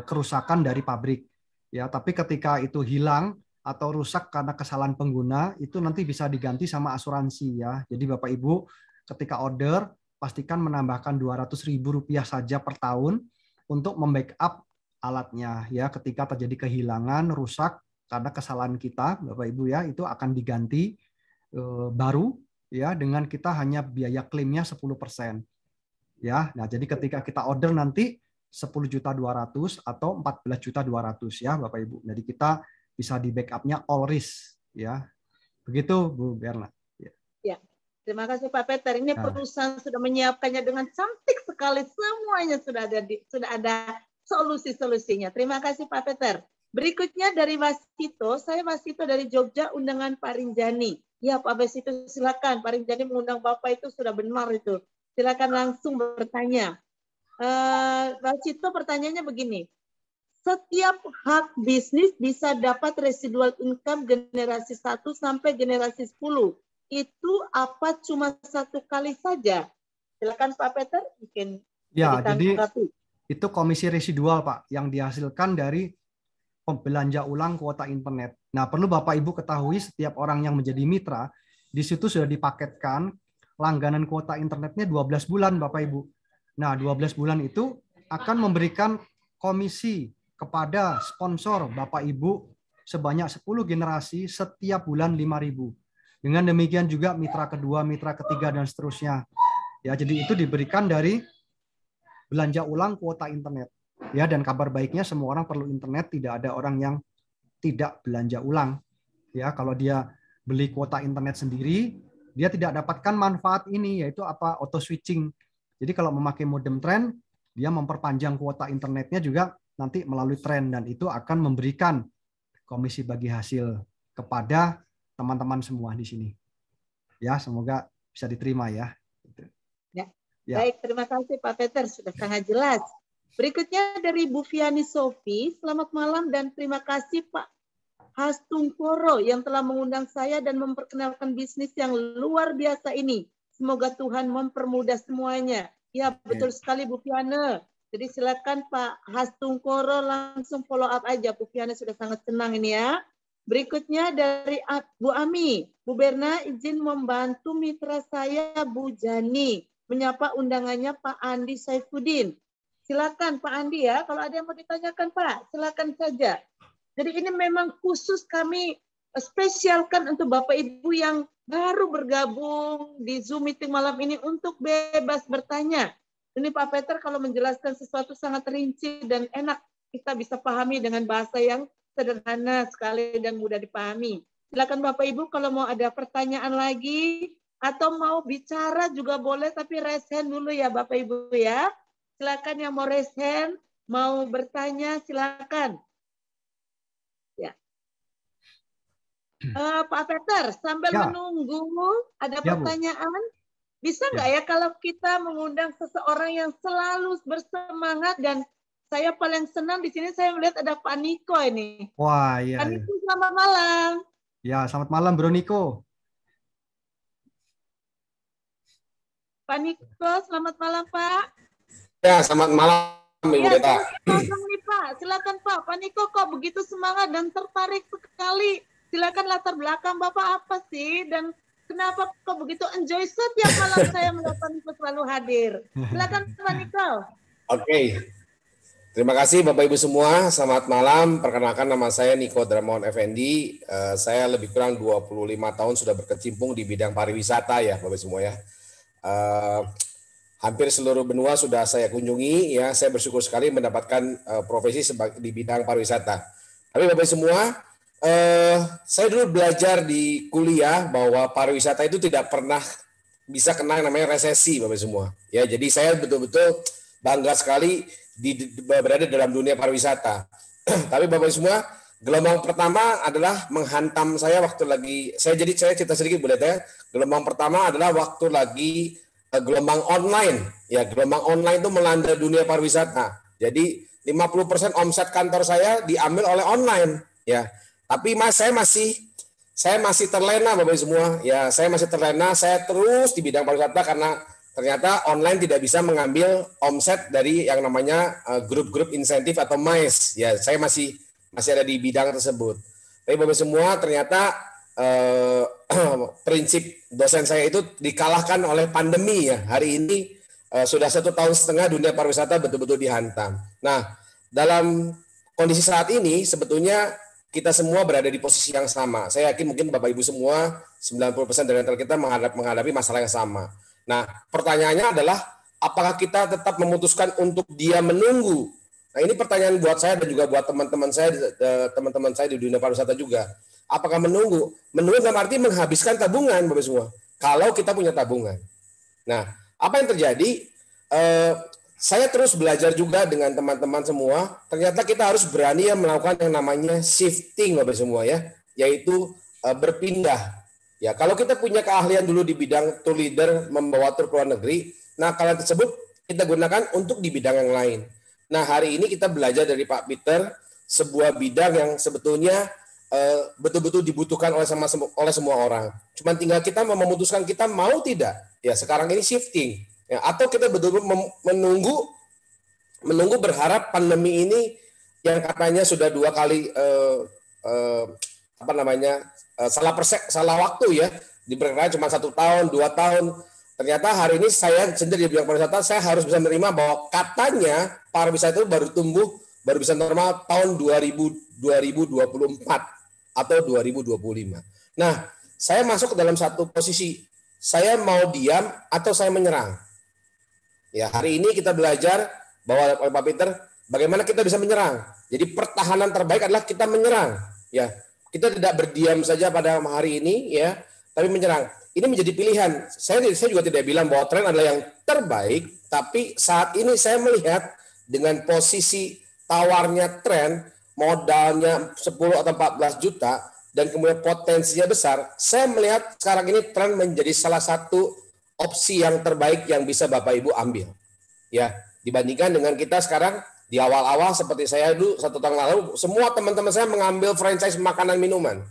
kerusakan dari pabrik. Ya, tapi ketika itu hilang atau rusak karena kesalahan pengguna, itu nanti bisa diganti sama asuransi ya. Jadi Bapak Ibu ketika order pastikan menambahkan Rp200.000 saja per tahun untuk membackup alatnya ya. Ketika terjadi kehilangan, rusak karena kesalahan kita, Bapak Ibu ya, itu akan diganti baru ya dengan kita hanya biaya klaimnya 10%. Ya. Nah, jadi ketika kita order nanti 10.200.000 atau 14.200.000 ya Bapak Ibu. Jadi kita bisa di backupnya all risk ya. Begitu Bu Berna. Ya. Terima kasih Pak Peter. Ini perusahaan sudah menyiapkannya dengan cantik sekali. Semuanya sudah ada solusi-solusinya. Terima kasih Pak Peter. Berikutnya dari Wasito, saya Wasito dari Jogja, undangan Pak Rinjani. Ya Pak Wasito silakan, Pak Rinjani mengundang Bapak itu sudah benar itu. Silakan langsung bertanya. Wasito pertanyaannya begini, setiap hak bisnis bisa dapat residual income generasi 1 sampai generasi 10. Itu apa cuma 1 kali saja? Silakan Pak Peter, mungkin. Ya, jadi itu komisi residual Pak, yang dihasilkan dari belanja ulang kuota internet. Nah, perlu Bapak Ibu ketahui setiap orang yang menjadi mitra, di situ sudah dipaketkan langganan kuota internetnya 12 bulan Bapak Ibu. Nah, 12 bulan itu akan memberikan komisi kepada sponsor Bapak Ibu sebanyak 10 generasi setiap bulan 5.000. Dengan demikian juga mitra kedua, mitra ketiga, dan seterusnya. Ya, jadi itu diberikan dari belanja ulang kuota internet. Ya, dan kabar baiknya semua orang perlu internet, tidak ada orang yang tidak belanja ulang. Ya, kalau dia beli kuota internet sendiri, dia tidak dapatkan manfaat ini, yaitu apa? Auto switching. Jadi kalau memakai modem tren, dia memperpanjang kuota internetnya juga nanti melalui tren, dan itu akan memberikan komisi bagi hasil kepada teman-teman semua di sini. Ya, semoga bisa diterima ya. Ya. Baik, terima kasih Pak Peter, sudah sangat jelas. Berikutnya dari Bu Fiani Sofi, selamat malam dan terima kasih Pak Hastungkoro yang telah mengundang saya dan memperkenalkan bisnis yang luar biasa ini. Semoga Tuhan mempermudah semuanya. Ya, betul sekali Bu Fiana. Jadi silakan Pak Hastungkoro langsung follow up aja. Bu Fiana sudah sangat senang ini ya. Berikutnya dari Bu Ami. Bu Berna izin membantu mitra saya Bu Jani menyapa undangannya Pak Andi Saifuddin. Silakan Pak Andi ya, kalau ada yang mau ditanyakan Pak, silakan saja. Jadi ini memang khusus kami spesialkan untuk Bapak Ibu yang baru bergabung di Zoom meeting malam ini untuk bebas bertanya. Ini Pak Peter kalau menjelaskan sesuatu sangat rinci dan enak, kita bisa pahami dengan bahasa yang sederhana sekali dan mudah dipahami. Silakan Bapak Ibu kalau mau ada pertanyaan lagi, atau mau bicara juga boleh, tapi raise hand dulu ya Bapak Ibu ya. Silakan yang mau raise hand, mau bertanya silakan. Ya. Pak Peter, sambil Ya. menunggu ada Ya, Bu. pertanyaan, bisa nggak ya kalau kita mengundang seseorang yang selalu bersemangat, dan saya paling senang di sini saya melihat ada Pak Niko ini. Wah, iya. Pak Niko, selamat malam. Ya, selamat malam Bro Niko. Pak Niko, selamat malam Pak. Ya, selamat malam Ibu Ya, Deta. silakan nih Pak, silakan Pak. Pak Niko kok begitu semangat dan tertarik sekali. Silakan latar belakang Bapak apa sih, dan kenapa kok begitu enjoy setiap malam saya melihat Pak Niko selalu hadir. Silakan Pak Niko. Oke. Terima kasih Bapak Ibu semua. Selamat malam. Perkenalkan nama saya Niko Dramawan Effendi. Saya lebih kurang 25 tahun sudah berkecimpung di bidang pariwisata ya Bapak semua ya. Hampir seluruh benua sudah saya kunjungi ya. Saya bersyukur sekali mendapatkan profesi di bidang pariwisata. Tapi Bapak semua, saya dulu belajar di kuliah bahwa pariwisata itu tidak pernah bisa kena namanya resesi Bapak semua. Ya, jadi saya betul-betul bangga sekali berada dalam dunia pariwisata. Tapi Bapak semua, gelombang pertama adalah menghantam saya waktu lagi saya cerita sedikit boleh ya. Gelombang pertama adalah waktu lagi gelombang online. Ya, gelombang online itu melanda dunia pariwisata. Jadi 50% omset kantor saya diambil oleh online, ya. Tapi saya masih terlena Bapak semua. Ya, saya masih terlena, saya terus di bidang pariwisata karena ternyata online tidak bisa mengambil omset dari yang namanya grup-grup insentif atau MICE. Ya, saya masih ada di bidang tersebut. Tapi Bapak semua ternyata prinsip dosen saya itu dikalahkan oleh pandemi ya. Hari ini sudah 1,5 tahun dunia pariwisata betul-betul dihantam. Nah, dalam kondisi saat ini sebetulnya kita semua berada di posisi yang sama. Saya yakin mungkin Bapak Ibu semua 90% dari antara kita menghadapi masalah yang sama. Nah, pertanyaannya adalah apakah kita tetap memutuskan untuk dia menunggu? Nah, ini pertanyaan buat saya dan juga buat teman-teman saya di dunia pariwisata juga. Apakah menunggu? Menunggu dalam arti menghabiskan tabungan, Bapak semua. Kalau kita punya tabungan. Nah, apa yang terjadi? Saya terus belajar juga dengan teman-teman semua. Ternyata kita harus berani melakukan yang namanya shifting, Bapak semua ya, yaitu berpindah. Ya, kalau kita punya keahlian dulu di bidang tour leader, membawa tur ke luar negeri, nah kalian tersebut kita gunakan untuk di bidang yang lain. Nah, hari ini kita belajar dari Pak Peter sebuah bidang yang sebetulnya betul-betul dibutuhkan oleh semua orang. Cuma tinggal kita memutuskan kita mau tidak. Ya, sekarang ini shifting. Ya, atau kita betul-betul menunggu berharap pandemi ini yang katanya sudah 2 kali salah waktu ya, diperkirakan cuma 1 tahun, 2 tahun. Ternyata hari ini saya sendiri di bidang pariwisata, saya harus bisa menerima bahwa katanya pariwisata itu baru bisa normal tahun 2024 atau 2025. Nah, saya masuk ke dalam satu posisi, saya mau diam atau saya menyerang. Ya, hari ini kita belajar bahwa Pak Peter, bagaimana kita bisa menyerang. Jadi pertahanan terbaik adalah kita menyerang. Ya, kita tidak berdiam saja pada hari ini ya, tapi menyerang. Ini menjadi pilihan. Saya juga tidak bilang bahwa tren adalah yang terbaik, tapi saat ini saya melihat dengan posisi tawarnya tren, modalnya 10 atau 14 juta, dan kemudian potensinya besar, saya melihat sekarang ini tren menjadi salah satu opsi yang terbaik yang bisa Bapak Ibu ambil. Ya, dibandingkan dengan kita sekarang di awal-awal seperti saya dulu 1 tahun lalu, semua teman-teman saya mengambil franchise makanan minuman.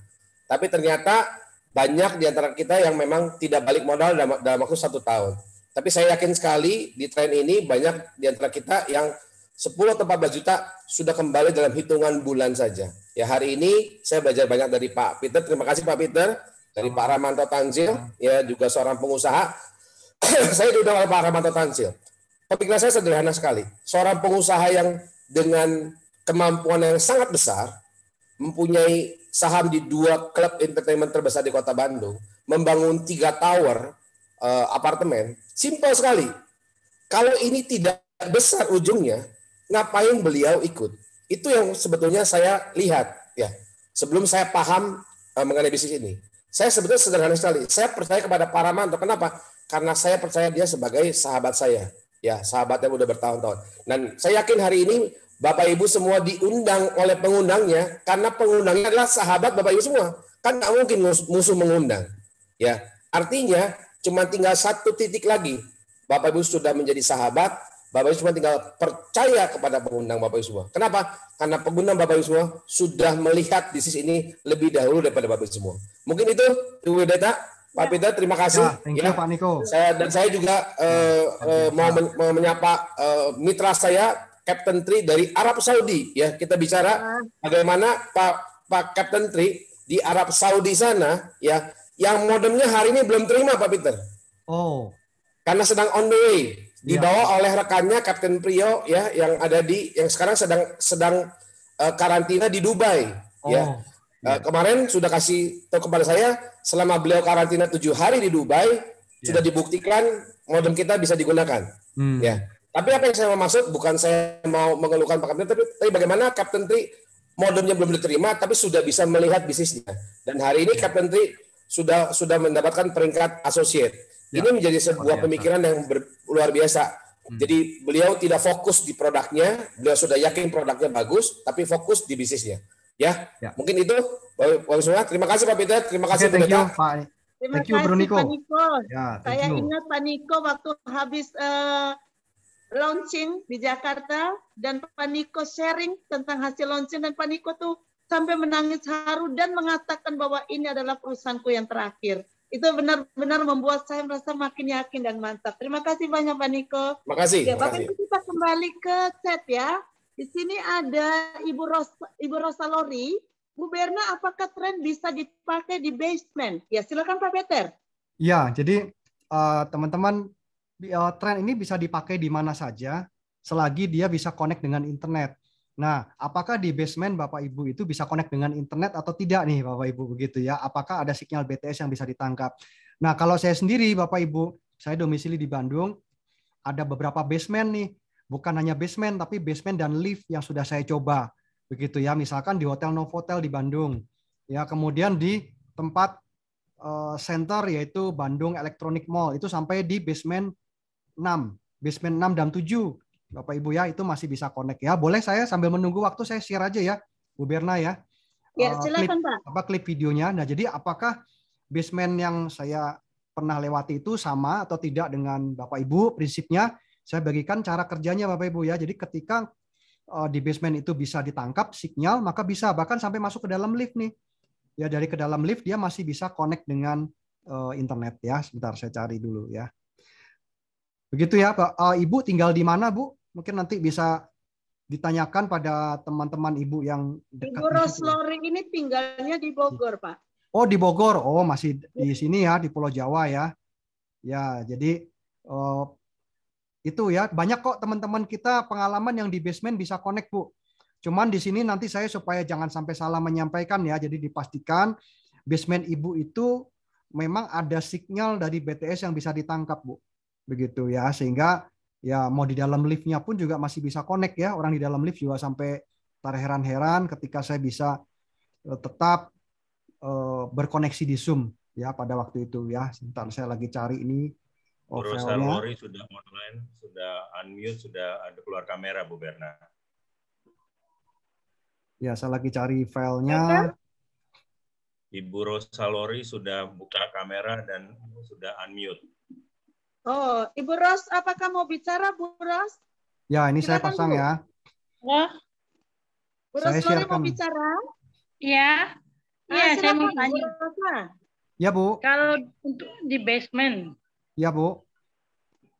Tapi ternyata banyak di antara kita yang memang tidak balik modal dalam waktu 1 tahun. Tapi saya yakin sekali di tren ini banyak di antara kita yang 10 atau 14 juta sudah kembali dalam hitungan bulan saja. Ya, hari ini saya belajar banyak dari Pak Peter. Terima kasih Pak Peter. Dari Pak Ramanto Tanzil, ya juga seorang pengusaha. Saya diundang oleh Pak Ramanto Tanzil. Pemikiran saya sederhana sekali. Seorang pengusaha yang dengan kemampuan yang sangat besar, mempunyai saham di 2 klub entertainment terbesar di Kota Bandung, membangun 3 tower apartemen, simpel sekali. Kalau ini tidak besar ujungnya, ngapain beliau ikut? Itu yang sebetulnya saya lihat ya. Sebelum saya paham mengenai bisnis ini, Saya sebetulnya sederhana sekali. Saya percaya kepada Pak Ramanto. Kenapa? Karena saya percaya dia sebagai sahabat saya. Ya, sahabat yang udah bertahun-tahun. Dan saya yakin hari ini Bapak Ibu semua diundang oleh pengundangnya karena pengundangnya adalah sahabat Bapak Ibu semua. Kan nggak mungkin musuh mengundang. Ya, artinya cuma tinggal satu titik lagi. Bapak Ibu sudah menjadi sahabat, Bapak Ibu cuma tinggal percaya kepada pengundang Bapak Ibu semua. Kenapa? Karena pengundang Bapak Ibu semua sudah melihat bisnis ini lebih dahulu daripada Bapak Ibu semua. Mungkin itu, Ibu Pendeta, Pak Peter, terima kasih. Thank you, Pak Niko. Saya juga mau menyapa mitra saya, Captain Tri dari Arab Saudi. Ya, kita bicara bagaimana Pak Captain Tri di Arab Saudi sana, ya, yang modemnya hari ini belum terima, Pak Peter. Oh. Karena sedang on the way, dibawa oleh rekannya Kapten Prio, ya, yang sekarang sedang karantina di Dubai. Ya. Kemarin sudah kasih tahu kepada saya, selama beliau karantina 7 hari di Dubai, sudah dibuktikan modem kita bisa digunakan. Ya. Tapi apa yang saya mau maksud, bukan saya mau mengeluhkan Pak Kapten, tapi bagaimana Kapten Tri modemnya belum diterima, tapi sudah bisa melihat bisnisnya. Dan hari ini Kapten Tri sudah mendapatkan peringkat associate. Ini menjadi sebuah pemikiran yang luar biasa. Jadi beliau tidak fokus di produknya, beliau sudah yakin produknya bagus, tapi fokus di bisnisnya. Ya. Mungkin itu, Bapak semua. Terima kasih Pak Peter, terima kasih Pak. Terima kasih Pak Niko. Ya, saya ingat Pak Niko waktu habis launching di Jakarta dan Pak Niko sharing tentang hasil launching, dan Pak Niko tuh sampai menangis haru dan mengatakan bahwa ini adalah perusahaanku yang terakhir. Itu benar-benar membuat saya merasa makin yakin dan mantap. Terima kasih banyak Pak Niko. Terima kasih. Ya, Bapak Ibu, kita kembali ke chat ya. Di sini ada Ibu Rosa Lori. Bu Berna, apakah tren bisa dipakai di basement? Ya, silakan Pak Peter. Ya, jadi teman-teman, tren ini bisa dipakai di mana saja selagi dia bisa connect dengan internet. Nah, apakah di basement Bapak Ibu itu bisa connect dengan internet atau tidak nih Bapak Ibu begitu ya? Apakah ada sinyal BTS yang bisa ditangkap? Nah, kalau saya sendiri Bapak Ibu, saya domisili di Bandung, ada beberapa basement nih. Bukan hanya basement, tapi basement dan lift yang sudah saya coba. Begitu ya, misalkan di Hotel Novotel di Bandung. Ya, kemudian di tempat center yaitu Bandung Electronic Mall, itu sampai di basement 6 dan 7. Bapak Ibu ya, itu masih bisa connect ya. Boleh saya sambil menunggu waktu saya share aja ya, Bu Berna ya. Ya, silakan Pak. Klip videonya. Nah, jadi apakah basement yang saya pernah lewati itu sama atau tidak dengan Bapak Ibu? Prinsipnya saya bagikan cara kerjanya Bapak Ibu ya. Jadi ketika di basement itu bisa ditangkap sinyal, maka bisa bahkan sampai masuk ke dalam lift nih. Ya, dari ke dalam lift dia masih bisa connect dengan internet ya. Sebentar saya cari dulu ya. Begitu ya, Pak. Ibu tinggal di mana, Bu? Mungkin nanti bisa ditanyakan pada teman-teman Ibu yang dekat. Ibu Roslori ini tinggalnya di Bogor, Pak. Oh, di Bogor. Oh, masih di sini ya, di Pulau Jawa ya. Ya, jadi itu ya, banyak kok teman-teman kita pengalaman yang di basement bisa connect, Bu. Cuman di sini nanti saya supaya jangan sampai salah menyampaikan ya, jadi dipastikan basement Ibu itu memang ada sinyal dari BTS yang bisa ditangkap, Bu. Begitu ya, sehingga ya mau di dalam liftnya pun juga masih bisa connect ya. Orang di dalam lift juga sampai terheran-heran ketika saya bisa tetap berkoneksi di Zoom ya pada waktu itu ya. Sebentar saya lagi cari ini. Bu Rosa Lori sudah online, sudah unmute, sudah ada keluar kamera Bu Berna. Ya, saya lagi cari filenya. Ibu Rosa Lori sudah buka kamera dan sudah unmute. Oh, Ibu Ros, apakah mau bicara, Bu Ros? Ya, ini silakan, saya pasang Bu. Ya. Oh. Bu Ros Lori mau bicara? Iya. Iya, saya mau tanya. Ya, Bu. Kalau untuk di basement. Ya, Bu.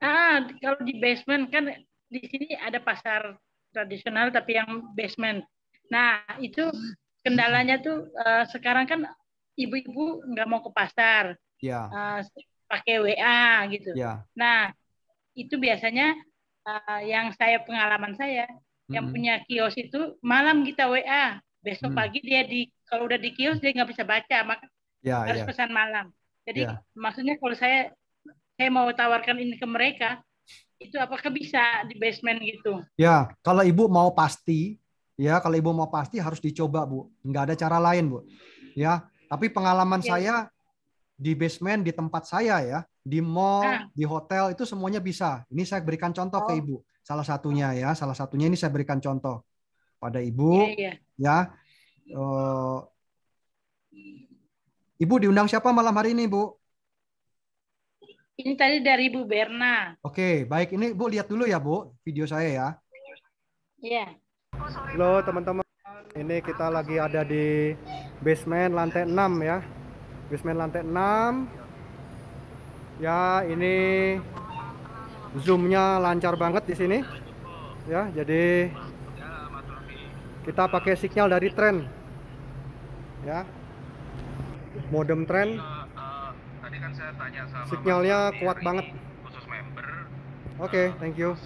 Kalau di basement kan di sini ada pasar tradisional tapi yang basement. Nah, itu kendalanya tuh sekarang kan ibu-ibu nggak mau ke pasar. Ya. Pakai WA gitu. Ya. Nah, itu biasanya yang pengalaman saya, yang punya kios itu malam kita WA, besok pagi dia kalau udah di kios dia nggak bisa baca, maka harus pesan malam. Jadi maksudnya kalau saya mau tawarkan ini ke mereka, itu apakah bisa di basement gitu? Ya, kalau Ibu mau pasti, kalau Ibu mau pasti harus dicoba, Bu. Nggak ada cara lain, Bu. Ya, tapi pengalaman saya di basement di tempat saya ya, di mall, di hotel itu semuanya bisa. Ini saya berikan contoh ke Ibu. Salah satunya ya, salah satunya ini saya berikan contoh pada Ibu ya. Ibu diundang siapa malam hari ini, Bu? Ini tadi dari Bu Berna. Oke, baik. Ini Bu lihat dulu ya, Bu, video saya ya. Iya. Halo teman-teman. Ini kita lagi ada di basement lantai 6 ya. Basement lantai 6. Ya, ini zoom-nya lancar banget di sini. Ya, jadi kita pakai sinyal dari Trend. Ya. Modem Trend. Tadi kan saya tanya sama sinyalnya kuat banget. Khusus member. Oke, thank you.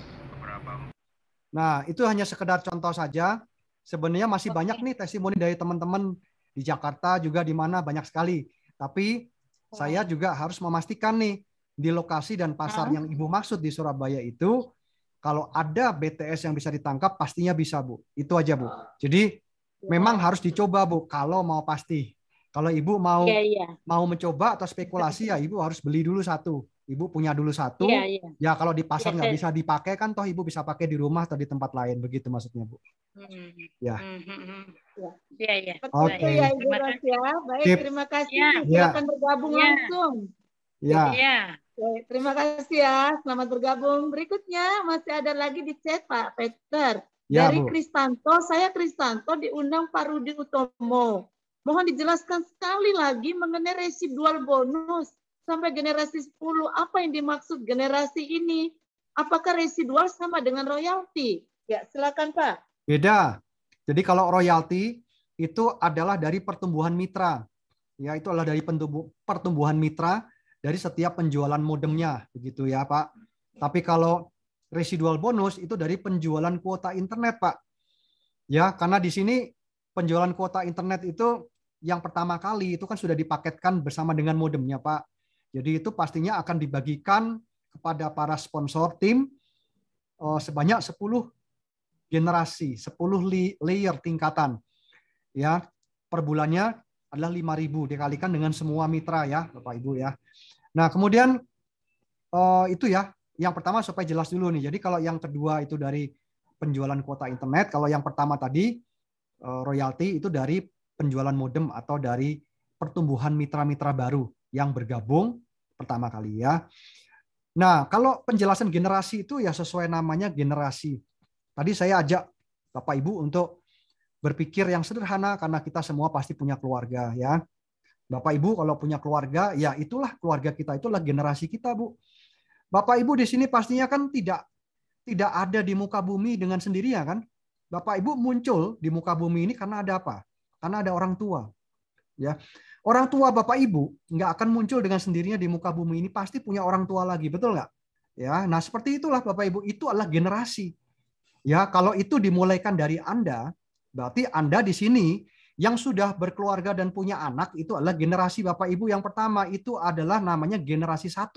Nah, itu hanya sekedar contoh saja. Sebenarnya masih banyak nih testimoni dari teman-teman di Jakarta juga di mana banyak sekali. Tapi saya juga harus memastikan nih di lokasi dan pasar yang Ibu maksud di Surabaya itu kalau ada BTS yang bisa ditangkap pastinya bisa, Bu. Itu aja, Bu. Jadi memang harus dicoba, Bu, kalau mau pasti. Kalau Ibu mau mencoba atau spekulasi ya Ibu harus beli dulu satu. Ibu punya dulu satu. Ya kalau di pasar nggak bisa dipakai kan toh Ibu bisa pakai di rumah atau di tempat lain. Begitu maksudnya, Bu. Ya. Iya. Oke ya Ibu Rasya. Baik, terima kasih. Silakan bergabung langsung. Ya. Terima kasih ya. Selamat bergabung. Berikutnya masih ada lagi di chat Pak Peter. Dari Kristanto, saya Kristanto diundang Pak Rudi Utomo. Mohon dijelaskan sekali lagi mengenai residual bonus sampai generasi 10. Apa yang dimaksud generasi ini? Apakah residual sama dengan royalti? Ya, silakan Pak. Beda. Jadi kalau royalti itu adalah dari pertumbuhan mitra. Ya, itu adalah dari pertumbuhan mitra dari setiap penjualan modemnya, begitu ya, Pak. Tapi kalau residual bonus itu dari penjualan kuota internet, Pak. Ya, karena di sini penjualan kuota internet itu yang pertama kali itu kan sudah dipaketkan bersama dengan modemnya, Pak. Jadi itu pastinya akan dibagikan kepada para sponsor tim sebanyak 10 generasi, 10 layer tingkatan. Ya, per bulannya adalah 5.000 dikalikan dengan semua mitra ya, Bapak Ibu ya. Nah, kemudian itu ya, yang pertama supaya jelas dulu nih. Jadi kalau yang kedua itu dari penjualan kuota internet, kalau yang pertama tadi royalti itu dari penjualan modem atau dari pertumbuhan mitra-mitra baru yang bergabung pertama kali ya. Nah, kalau penjelasan generasi itu ya sesuai namanya generasi. Tadi saya ajak Bapak Ibu untuk berpikir yang sederhana karena kita semua pasti punya keluarga ya. Bapak Ibu kalau punya keluarga ya itulah keluarga kita, itulah generasi kita, Bu. Bapak Ibu di sini pastinya kan tidak ada di muka bumi dengan sendirinya kan. Bapak Ibu muncul di muka bumi ini karena ada apa? Karena ada orang tua. Ya. Orang tua Bapak Ibu nggak akan muncul dengan sendirinya di muka bumi ini, pasti punya orang tua lagi, betul nggak? Ya, nah seperti itulah Bapak Ibu, itu adalah generasi. Ya, kalau itu dimulaikan dari Anda, berarti Anda di sini yang sudah berkeluarga dan punya anak itu adalah generasi Bapak Ibu yang pertama, itu adalah namanya generasi 1.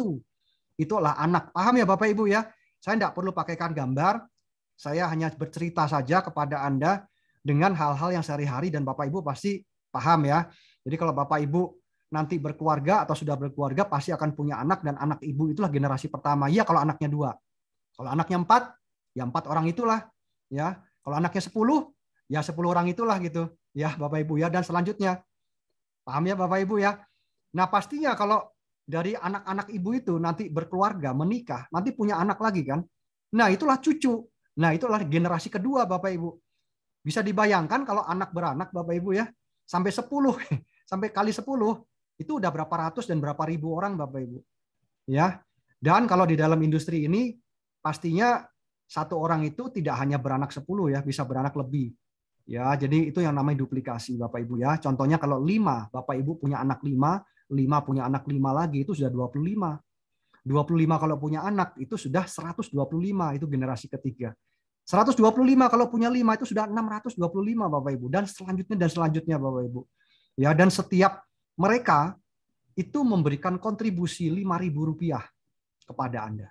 Itu adalah anak. Paham ya Bapak Ibu ya? Saya tidak perlu pakaikan gambar, saya hanya bercerita saja kepada Anda dengan hal-hal yang sehari-hari dan Bapak Ibu pasti paham ya. Jadi kalau Bapak Ibu nanti berkeluarga atau sudah berkeluarga pasti akan punya anak dan anak Ibu itulah generasi pertama. Ya kalau anaknya 2. Kalau anaknya 4, ya 4 orang itulah. Ya, kalau anaknya 10, ya 10 orang itulah gitu. Ya Bapak Ibu ya, dan selanjutnya. Paham ya Bapak Ibu ya? Nah, pastinya kalau dari anak-anak Ibu itu nanti berkeluarga, menikah, nanti punya anak lagi kan. Nah, itulah cucu. Nah, itulah generasi kedua Bapak Ibu. Bisa dibayangkan kalau anak beranak Bapak Ibu ya, sampai 10, sampai kali 10, itu udah berapa ratus dan berapa ribu orang Bapak Ibu. Ya. Dan kalau di dalam industri ini, pastinya satu orang itu tidak hanya beranak 10 ya, bisa beranak lebih. Ya, jadi itu yang namanya duplikasi Bapak Ibu ya. Contohnya kalau 5, Bapak Ibu punya anak 5, 5 punya anak 5 lagi, itu sudah 25. 25 kalau punya anak, itu sudah 125, itu generasi ketiga. 125 kalau punya 5 itu sudah 625 Bapak Ibu, dan selanjutnya Bapak Ibu. Ya, dan setiap mereka itu memberikan kontribusi Rp5.000 kepada Anda.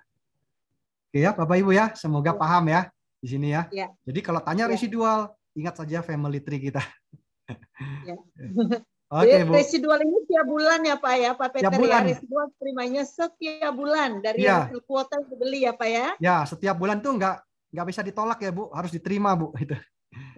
Oke ya Bapak Ibu ya, semoga paham ya di sini ya. Jadi kalau tanya residual, ingat saja family tree kita. Oke, Bu. Residual ini setiap bulan ya Pak ya, Pak Peter Setiap bulan. ya. Residual terimanya setiap bulan dari Iya. hasil kuota yang dibeli ya Pak ya. Ya, setiap bulan tuh nggak bisa ditolak ya Bu, harus diterima Bu itu.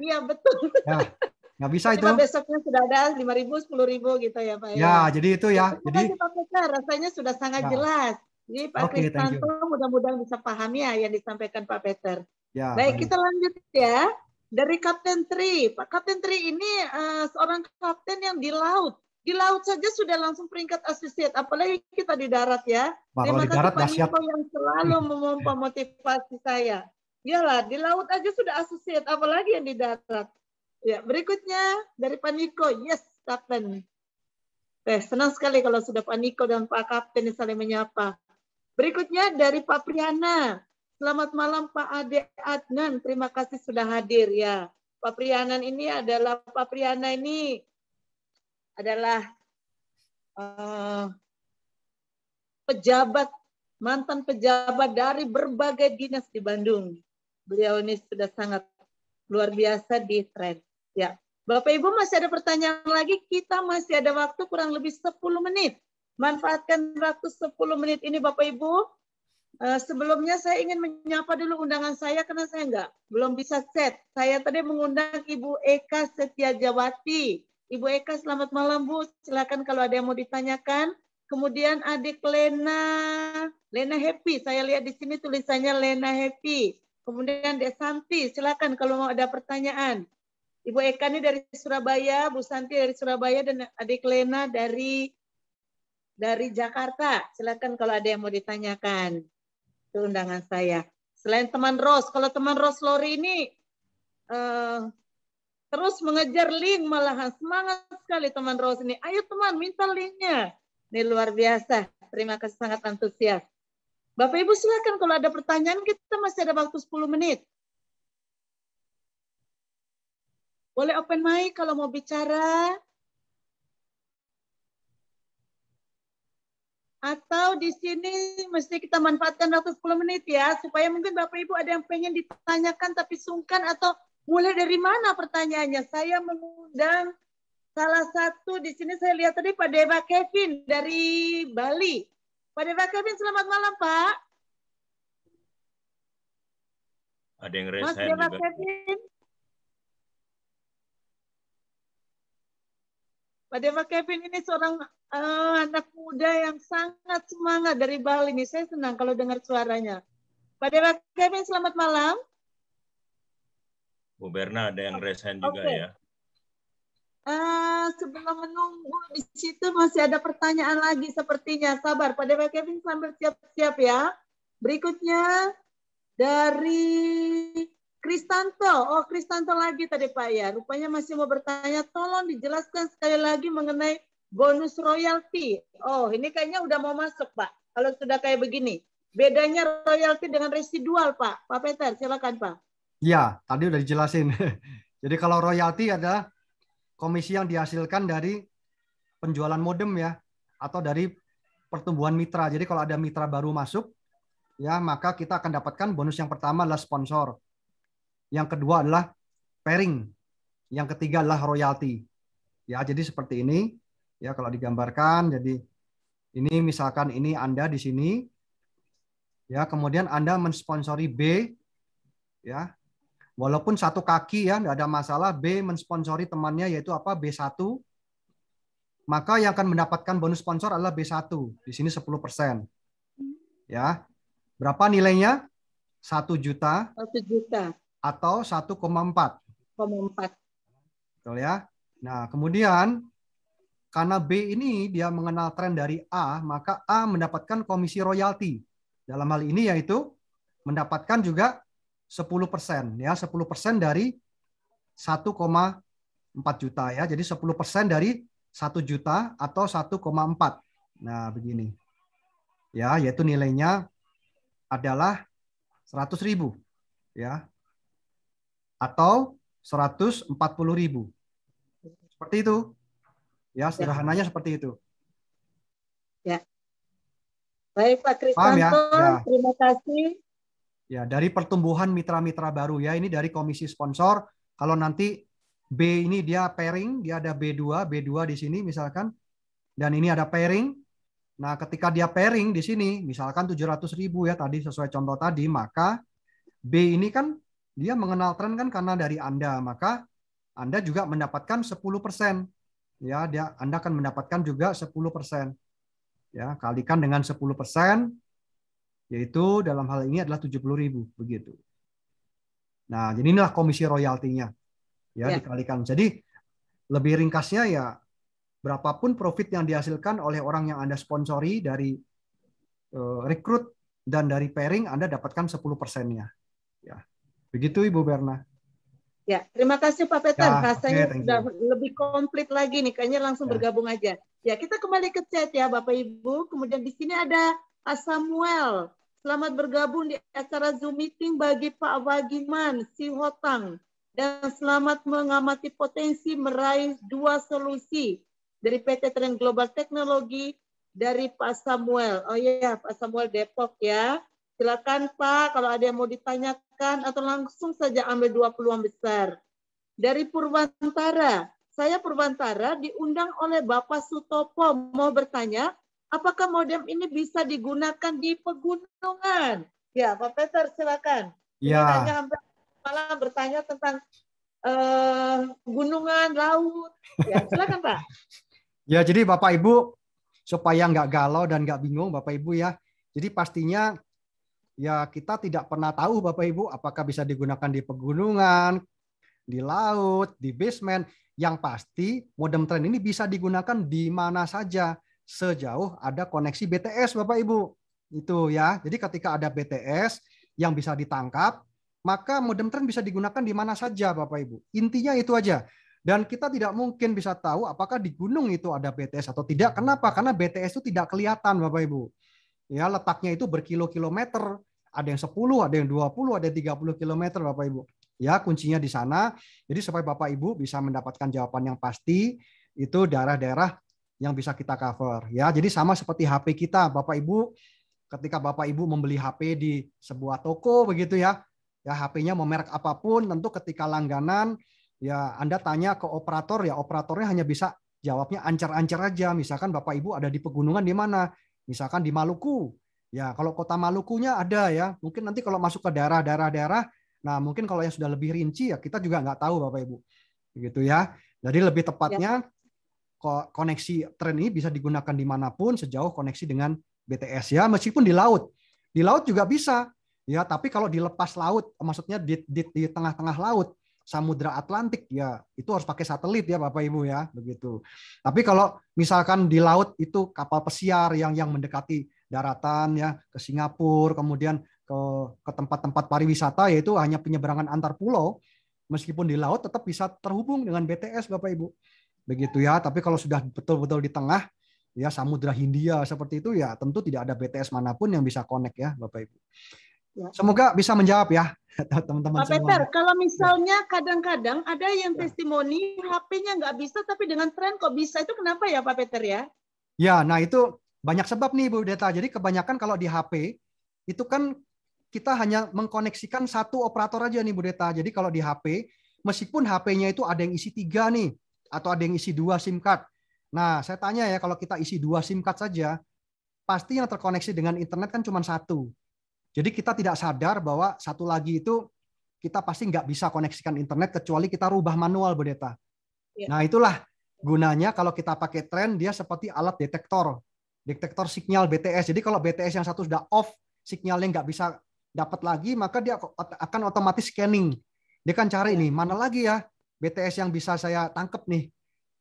Iya betul. Ya, nggak bisa itu. Besoknya sudah ada 5.000, 10.000 gitu ya Pak ya. Ya, jadi itu ya. Terima kasih Pak Peter, rasanya sudah sangat Ya. jelas. Jadi Pak Oke, thank you. Kristanto mudah-mudahan bisa paham ya yang disampaikan Pak Peter. Ya, Baik, kita lanjut ya. Dari Kapten Tri. Pak Kapten Tri ini seorang kapten yang di laut. Di laut saja sudah langsung peringkat associate, apalagi kita di darat ya. Wah, Terima kalau di kasih darat Pak dahsyat. Niko yang selalu memompa motivasi saya. Iyalah, di laut aja sudah associate, apalagi yang di darat. Ya, berikutnya dari Pak Niko. Yes, Kapten. Senang sekali kalau sudah Pak Niko dan Pak Kapten saling menyapa. Berikutnya dari Pak Priyana. Selamat malam Pak Ade Adnan. Terima kasih sudah hadir ya. Pak Priyana ini adalah pejabat, mantan pejabat dari berbagai dinas di Bandung. Beliau ini sudah sangat luar biasa di tren. Ya, Bapak Ibu masih ada pertanyaan lagi? Kita masih ada waktu kurang lebih 10 menit. Manfaatkan waktu 10 menit ini Bapak Ibu. Sebelumnya saya ingin menyapa dulu undangan saya karena saya belum bisa set. Saya tadi mengundang Ibu Eka Setiajawati. Ibu Eka, selamat malam Bu. Silakan kalau ada yang mau ditanyakan. Kemudian adik Lena Happy. Saya lihat di sini tulisannya Lena Happy. Kemudian Dek Santi, silakan kalau mau ada pertanyaan. Ibu Eka ini dari Surabaya, Bu Santi dari Surabaya, dan adik Lena dari Jakarta. Silakan kalau ada yang mau ditanyakan. Itu undangan saya. Selain teman Ros, kalau teman Ros Lori ini terus mengejar link malahan. Semangat sekali teman Ros ini. Ayo teman, minta linknya. Ini luar biasa. Terima kasih, sangat antusias. Bapak Ibu silakan kalau ada pertanyaan, kita masih ada waktu 10 menit. Boleh open mic kalau mau bicara. Atau di sini mesti kita manfaatkan waktu 10 menit ya, supaya mungkin Bapak Ibu ada yang pengen ditanyakan tapi sungkan, atau mulai dari mana pertanyaannya. Saya mengundang salah satu di sini, saya lihat tadi Pak Dewa Kevin dari Bali. Pak Dewa Kevin, selamat malam Pak. Ada yang raise Mas hand Dewa juga. Kevin. Pak Dewa Kevin ini seorang anak muda yang sangat semangat dari Bali nih. Saya senang kalau dengar suaranya. Pak Dewa Kevin, selamat malam. Bu Berna ada yang raise hand juga ya. Sebelum menunggu di situ masih ada pertanyaan lagi sepertinya. Sabar, Pak Dewa Kevin sambil siap-siap ya. Berikutnya dari Kristanto. Oh, Kristanto lagi tadi Pak ya. Rupanya masih mau bertanya. Tolong dijelaskan sekali lagi mengenai bonus royalti. Oh, ini kayaknya udah mau masuk Pak. Kalau sudah kayak begini. Bedanya royalti dengan residual Pak. Pak Peter, silakan Pak. Ya, tadi udah dijelasin. Jadi kalau royalti adalah komisi yang dihasilkan dari penjualan modem ya, atau dari pertumbuhan mitra. Jadi kalau ada mitra baru masuk, ya maka kita akan dapatkan bonus. Yang pertama adalah sponsor. Yang kedua adalah pairing. Yang ketiga adalah royalti. Ya, jadi seperti ini. Ya, kalau digambarkan, jadi ini misalkan ini Anda di sini. Ya, kemudian Anda mensponsori B. Ya, walaupun satu kaki ya, nggak ada masalah. B mensponsori temannya yaitu apa? B1. Maka yang akan mendapatkan bonus sponsor adalah B1. Di sini 10%. Ya. Berapa nilainya? 1 juta. 1 juta. Atau 1,4. 1,4. Betul ya. Nah, kemudian karena B ini dia mengenal tren dari A, maka A mendapatkan komisi royalti. Dalam hal ini yaitu mendapatkan juga 10%, ya, 10% dari 1,4 juta ya. Jadi 10% dari 1 juta atau 1,4. Nah, begini. Ya, yaitu nilainya adalah 100.000 ya. Atau 140.000. Seperti itu. Ya, sederhananya seperti itu. Ya. Baik Pak Kristanto, ya? Terima kasih. Ya, dari pertumbuhan mitra-mitra baru ya, ini dari komisi sponsor. Kalau nanti B ini dia pairing, dia ada B2 di sini misalkan, dan ini ada pairing. Nah, ketika dia pairing di sini, misalkan 700.000 ya tadi sesuai contoh tadi, maka B ini kan dia mengenal tren kan karena dari Anda, maka Anda juga mendapatkan 10%. Ya, Anda akan mendapatkan juga 10%. Ya, kalikan dengan 10%, yaitu dalam hal ini adalah 70.000 begitu. Nah, jadi inilah komisi royaltinya. Ya, dikalikan. Jadi lebih ringkasnya ya berapapun profit yang dihasilkan oleh orang yang Anda sponsori dari rekrut dan dari pairing, Anda dapatkan 10%-nya. Ya. Begitu Ibu Berna. Ya, terima kasih Pak Peter. Ya, rasanya okay, sudah lebih komplit lagi nih, kayaknya langsung bergabung aja. Ya, kita kembali ke chat ya Bapak Ibu. Kemudian di sini ada Pak Samuel. Selamat bergabung di acara Zoom meeting bagi Pak Wagiman Si Hotang. Dan selamat mengamati potensi meraih 2 solusi dari PT Trend Global Teknologi dari Pak Samuel. Oh iya, Pak Samuel Depok ya. Silakan Pak, kalau ada yang mau ditanyakan atau langsung saja ambil 2 peluang besar. Dari Purwantara, saya Purwantara diundang oleh Bapak Sutopo mau bertanya, apakah modem ini bisa digunakan di pegunungan? Ya, Pak Peter silakan. Ya. Ini hanya hampir malah bertanya tentang gunungan, laut. Ya, silakan Pak. Ya, jadi Bapak Ibu supaya nggak galau dan nggak bingung Bapak Ibu ya. Jadi pastinya ya kita tidak pernah tahu Bapak Ibu apakah bisa digunakan di pegunungan, di laut, di basement. Yang pasti modem Trend ini bisa digunakan di mana saja sejauh ada koneksi BTS Bapak Ibu. Itu ya. Jadi ketika ada BTS yang bisa ditangkap, maka modem Trend bisa digunakan di mana saja Bapak Ibu. Intinya itu aja. Dan kita tidak mungkin bisa tahu apakah di gunung itu ada BTS atau tidak. Kenapa? Karena BTS itu tidak kelihatan Bapak Ibu. Ya, letaknya itu berkilo-kilometer. Ada yang 10, ada yang 20, ada yang 30 kilometer Bapak Ibu. Ya, kuncinya di sana. Jadi supaya Bapak Ibu bisa mendapatkan jawaban yang pasti, itu daerah-daerah yang bisa kita cover. Ya, jadi sama seperti HP kita Bapak Ibu. Ketika Bapak Ibu membeli HP di sebuah toko begitu ya. Ya, HP-nya mau merek apapun, tentu ketika langganan ya Anda tanya ke operator, ya operatornya hanya bisa jawabnya ancar-ancar aja. Misalkan Bapak Ibu ada di pegunungan di mana? Misalkan di Maluku. Ya, kalau kota Malukunya ada ya. Mungkin nanti kalau masuk ke daerah-daerah, nah mungkin kalau yang sudah lebih rinci ya kita juga nggak tahu Bapak Ibu. Begitu ya. Jadi lebih tepatnya koneksi Trend ini bisa digunakan dimanapun sejauh koneksi dengan BTS ya. Meskipun di laut. Di laut juga bisa. Ya, tapi kalau dilepas laut, maksudnya di tengah-tengah laut, Samudra Atlantik ya itu harus pakai satelit ya Bapak Ibu ya begitu. Tapi kalau misalkan di laut itu kapal pesiar yang mendekati daratan ya ke Singapura, kemudian ke tempat-tempat pariwisata yaitu hanya penyeberangan antar pulau, meskipun di laut tetap bisa terhubung dengan BTS Bapak Ibu. Begitu ya. Tapi kalau sudah betul-betul di tengah ya Samudra Hindia seperti itu ya tentu tidak ada BTS manapun yang bisa connect ya Bapak Ibu. Ya. Semoga bisa menjawab ya teman-teman semua. Pak Peter, kalau misalnya kadang-kadang ada yang testimoni HP-nya nggak bisa, tapi dengan Trend kok bisa, itu kenapa ya Pak Peter ya? Ya, nah itu banyak sebab nih Bu Deta. Jadi kebanyakan kalau di HP itu kan kita hanya mengkoneksikan satu operator aja nih Bu Deta. Jadi kalau di HP, meskipun HP-nya itu ada yang isi 3 nih, atau ada yang isi 2 SIM card. Nah, saya tanya ya, kalau kita isi 2 SIM card saja, pasti yang terkoneksi dengan internet kan cuma 1. Jadi kita tidak sadar bahwa satu lagi itu kita pasti nggak bisa koneksikan internet kecuali kita rubah manual, Bu Deta. Ya. Nah itulah gunanya kalau kita pakai Trend, dia seperti alat detektor sinyal BTS. Jadi kalau BTS yang satu sudah off, sinyalnya nggak bisa dapat lagi, maka dia akan otomatis scanning. Dia kan cari nih, mana lagi ya BTS yang bisa saya tangkap nih.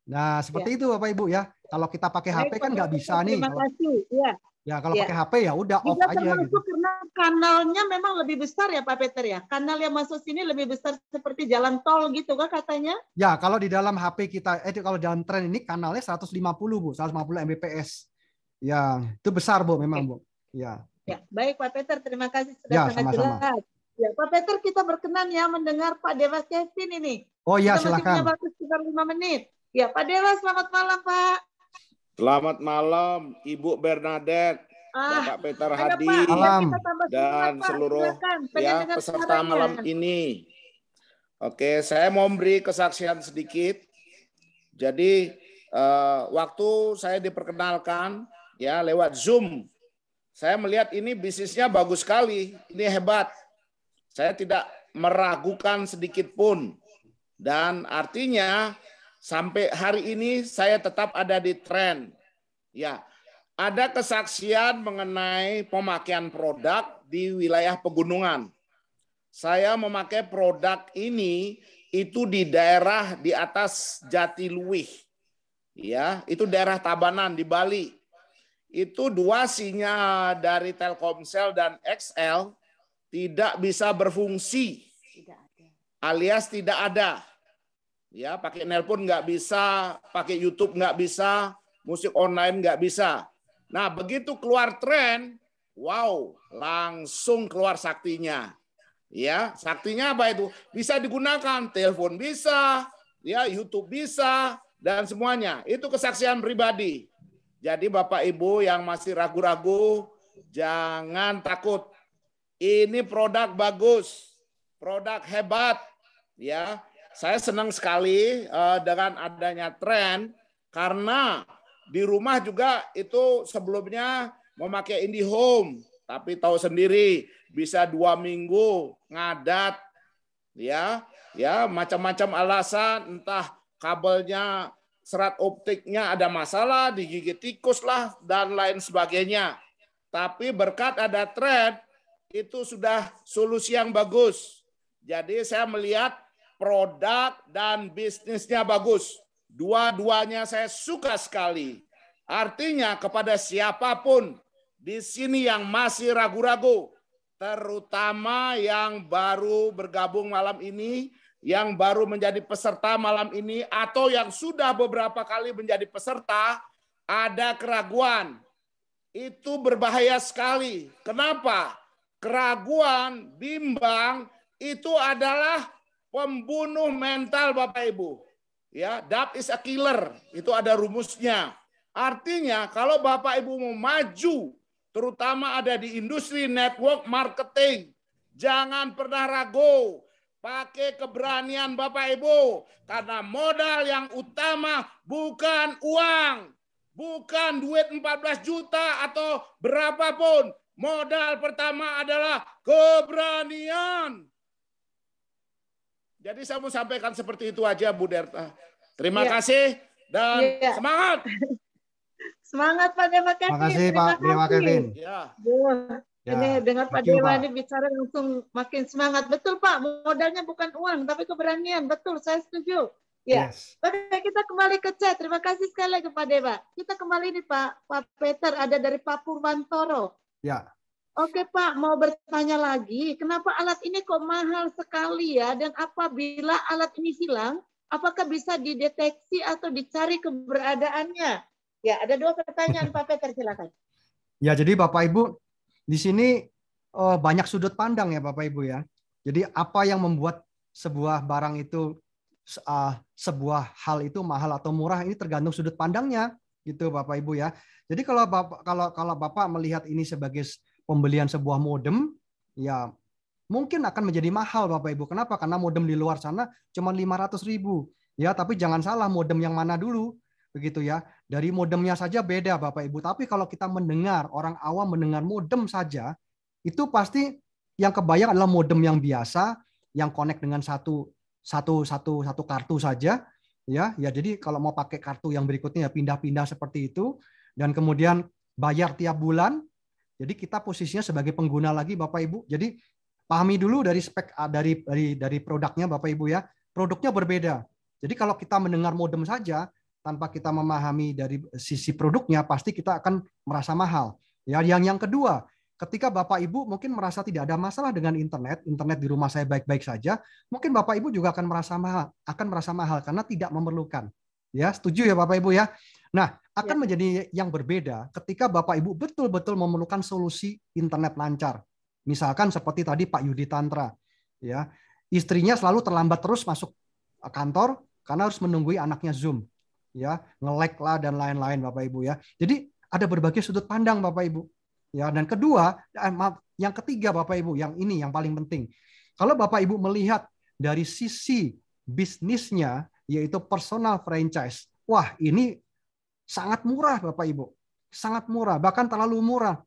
Nah seperti itu Bapak Ibu ya. Kalau kita pakai HP kan nggak bisa nih. Terima kasih. Ya. Ya kalau pakai HP ya udah off aja gitu. Karena kanalnya memang lebih besar ya Pak Peter ya. Kanal yang masuk sini lebih besar seperti jalan tol gitu kan katanya? Ya kalau di dalam HP kita, kalau dalam Trend ini kanalnya 150 Bu, 150 Mbps. Ya itu besar Bu memang Bu. Ya. Ya baik Pak Peter, terima kasih sudah sangat jelas. Ya Pak Peter, kita berkenan ya mendengar Pak Dewa Kevin ini. Oh iya kita silakan. Masih punya waktu sekitar 5 menit. Ya Pak Dewa, selamat malam Pak. Selamat malam Ibu Bernadette, Bapak Peter Hadi, malam. Dan seluruh ya peserta malam ini. Oke, saya mau beri kesaksian sedikit. Jadi waktu saya diperkenalkan ya lewat Zoom, saya melihat ini bisnisnya bagus sekali, ini hebat. Saya tidak meragukan sedikit pun. Dan artinya sampai hari ini saya tetap ada di tren. Ya, ada kesaksian mengenai pemakaian produk di wilayah pegunungan. Saya memakai produk ini itu di daerah di atas Jatiluwih. Ya, itu daerah Tabanan di Bali. Itu 2 sinyal dari Telkomsel dan XL tidak bisa berfungsi. Alias tidak ada. Ya, pakai nelpon nggak bisa, pakai YouTube nggak bisa, musik online nggak bisa. Nah, begitu keluar tren, wow, langsung keluar saktinya. Ya, saktinya apa itu? Bisa digunakan, telepon bisa, ya, YouTube bisa, dan semuanya. Itu kesaksian pribadi. Jadi Bapak Ibu yang masih ragu-ragu, jangan takut. Ini produk bagus, produk hebat. Ya, saya senang sekali dengan adanya tren karena di rumah juga itu sebelumnya memakai IndiHome, tapi tahu sendiri bisa 2 minggu ngadat, ya macam-macam alasan, entah kabelnya serat optiknya ada masalah, digigit tikus lah dan lain sebagainya. Tapi berkat ada tren itu sudah solusi yang bagus. Jadi saya melihat produk dan bisnisnya bagus. Dua-duanya saya suka sekali. Artinya kepada siapapun di sini yang masih ragu-ragu, terutama yang baru bergabung malam ini, yang baru menjadi peserta malam ini, atau yang sudah beberapa kali menjadi peserta, ada keraguan. Itu berbahaya sekali. Kenapa? Keraguan, bimbang, itu adalah pembunuh mental Bapak Ibu. Ya, doubt is a killer. Itu ada rumusnya. Artinya kalau Bapak Ibu mau maju, terutama ada di industri network marketing, jangan pernah ragu. Pakai keberanian Bapak Ibu. Karena modal yang utama bukan uang. Bukan duit 14 juta atau berapapun. Modal pertama adalah keberanian. Jadi saya mau sampaikan seperti itu aja Bu Derta. Terima kasih dan semangat. Semangat Pak Dewa Kevin. Terima kasih Pak Dewa Kevin. Ya. Ini dengar Pak Dewa ini bicara langsung makin semangat. Betul Pak, modalnya bukan uang tapi keberanian. Betul, saya setuju. Ya. Oke, kita kembali ke chat. Terima kasih sekali lagi Pak Dewa. Kita kembali nih Pak Peter ada dari Pak Purwantoro. Ya. Oke Pak, mau bertanya lagi, kenapa alat ini kok mahal sekali ya? Dan apabila alat ini hilang, apakah bisa dideteksi atau dicari keberadaannya? Ya, ada 2 pertanyaan Pak Peter, silakan. Ya, jadi Bapak Ibu di sini banyak sudut pandang ya Bapak Ibu ya. Jadi apa yang membuat sebuah barang itu sebuah hal itu mahal atau murah ini tergantung sudut pandangnya gitu Bapak Ibu ya. Jadi kalau Bapak melihat ini sebagai pembelian sebuah modem, ya mungkin akan menjadi mahal Bapak Ibu. Kenapa? Karena modem di luar sana cuma 500.000. Ya, tapi jangan salah modem yang mana dulu, begitu ya. Dari modemnya saja beda Bapak Ibu. Tapi kalau kita mendengar, orang awam mendengar modem saja, itu pasti yang kebayang adalah modem yang biasa, yang connect dengan satu kartu saja. Ya, jadi kalau mau pakai kartu yang berikutnya ya pindah-pindah seperti itu. Dan kemudian bayar tiap bulan. Jadi kita posisinya sebagai pengguna lagi Bapak Ibu. Jadi pahami dulu dari spek dari produknya Bapak Ibu ya. Produknya berbeda. Jadi kalau kita mendengar modem saja tanpa kita memahami dari sisi produknya pasti kita akan merasa mahal. Ya, yang kedua, ketika Bapak Ibu mungkin merasa tidak ada masalah dengan internet di rumah saya baik-baik saja, mungkin Bapak Ibu juga akan merasa mahal karena tidak memerlukan. Ya, setuju ya Bapak Ibu ya. Nah, akan menjadi yang berbeda ketika Bapak Ibu betul-betul memerlukan solusi internet lancar. Misalkan seperti tadi Pak Yudi Tantra, ya, istrinya selalu terlambat terus masuk kantor karena harus menunggui anaknya Zoom, ya, nge-lag lah dan lain-lain Bapak Ibu ya. Jadi ada berbagai sudut pandang Bapak Ibu. Ya, dan kedua, yang ketiga Bapak Ibu, yang ini yang paling penting. Kalau Bapak Ibu melihat dari sisi bisnisnya, yaitu personal franchise, wah ini sangat murah Bapak Ibu. Sangat murah, bahkan terlalu murah.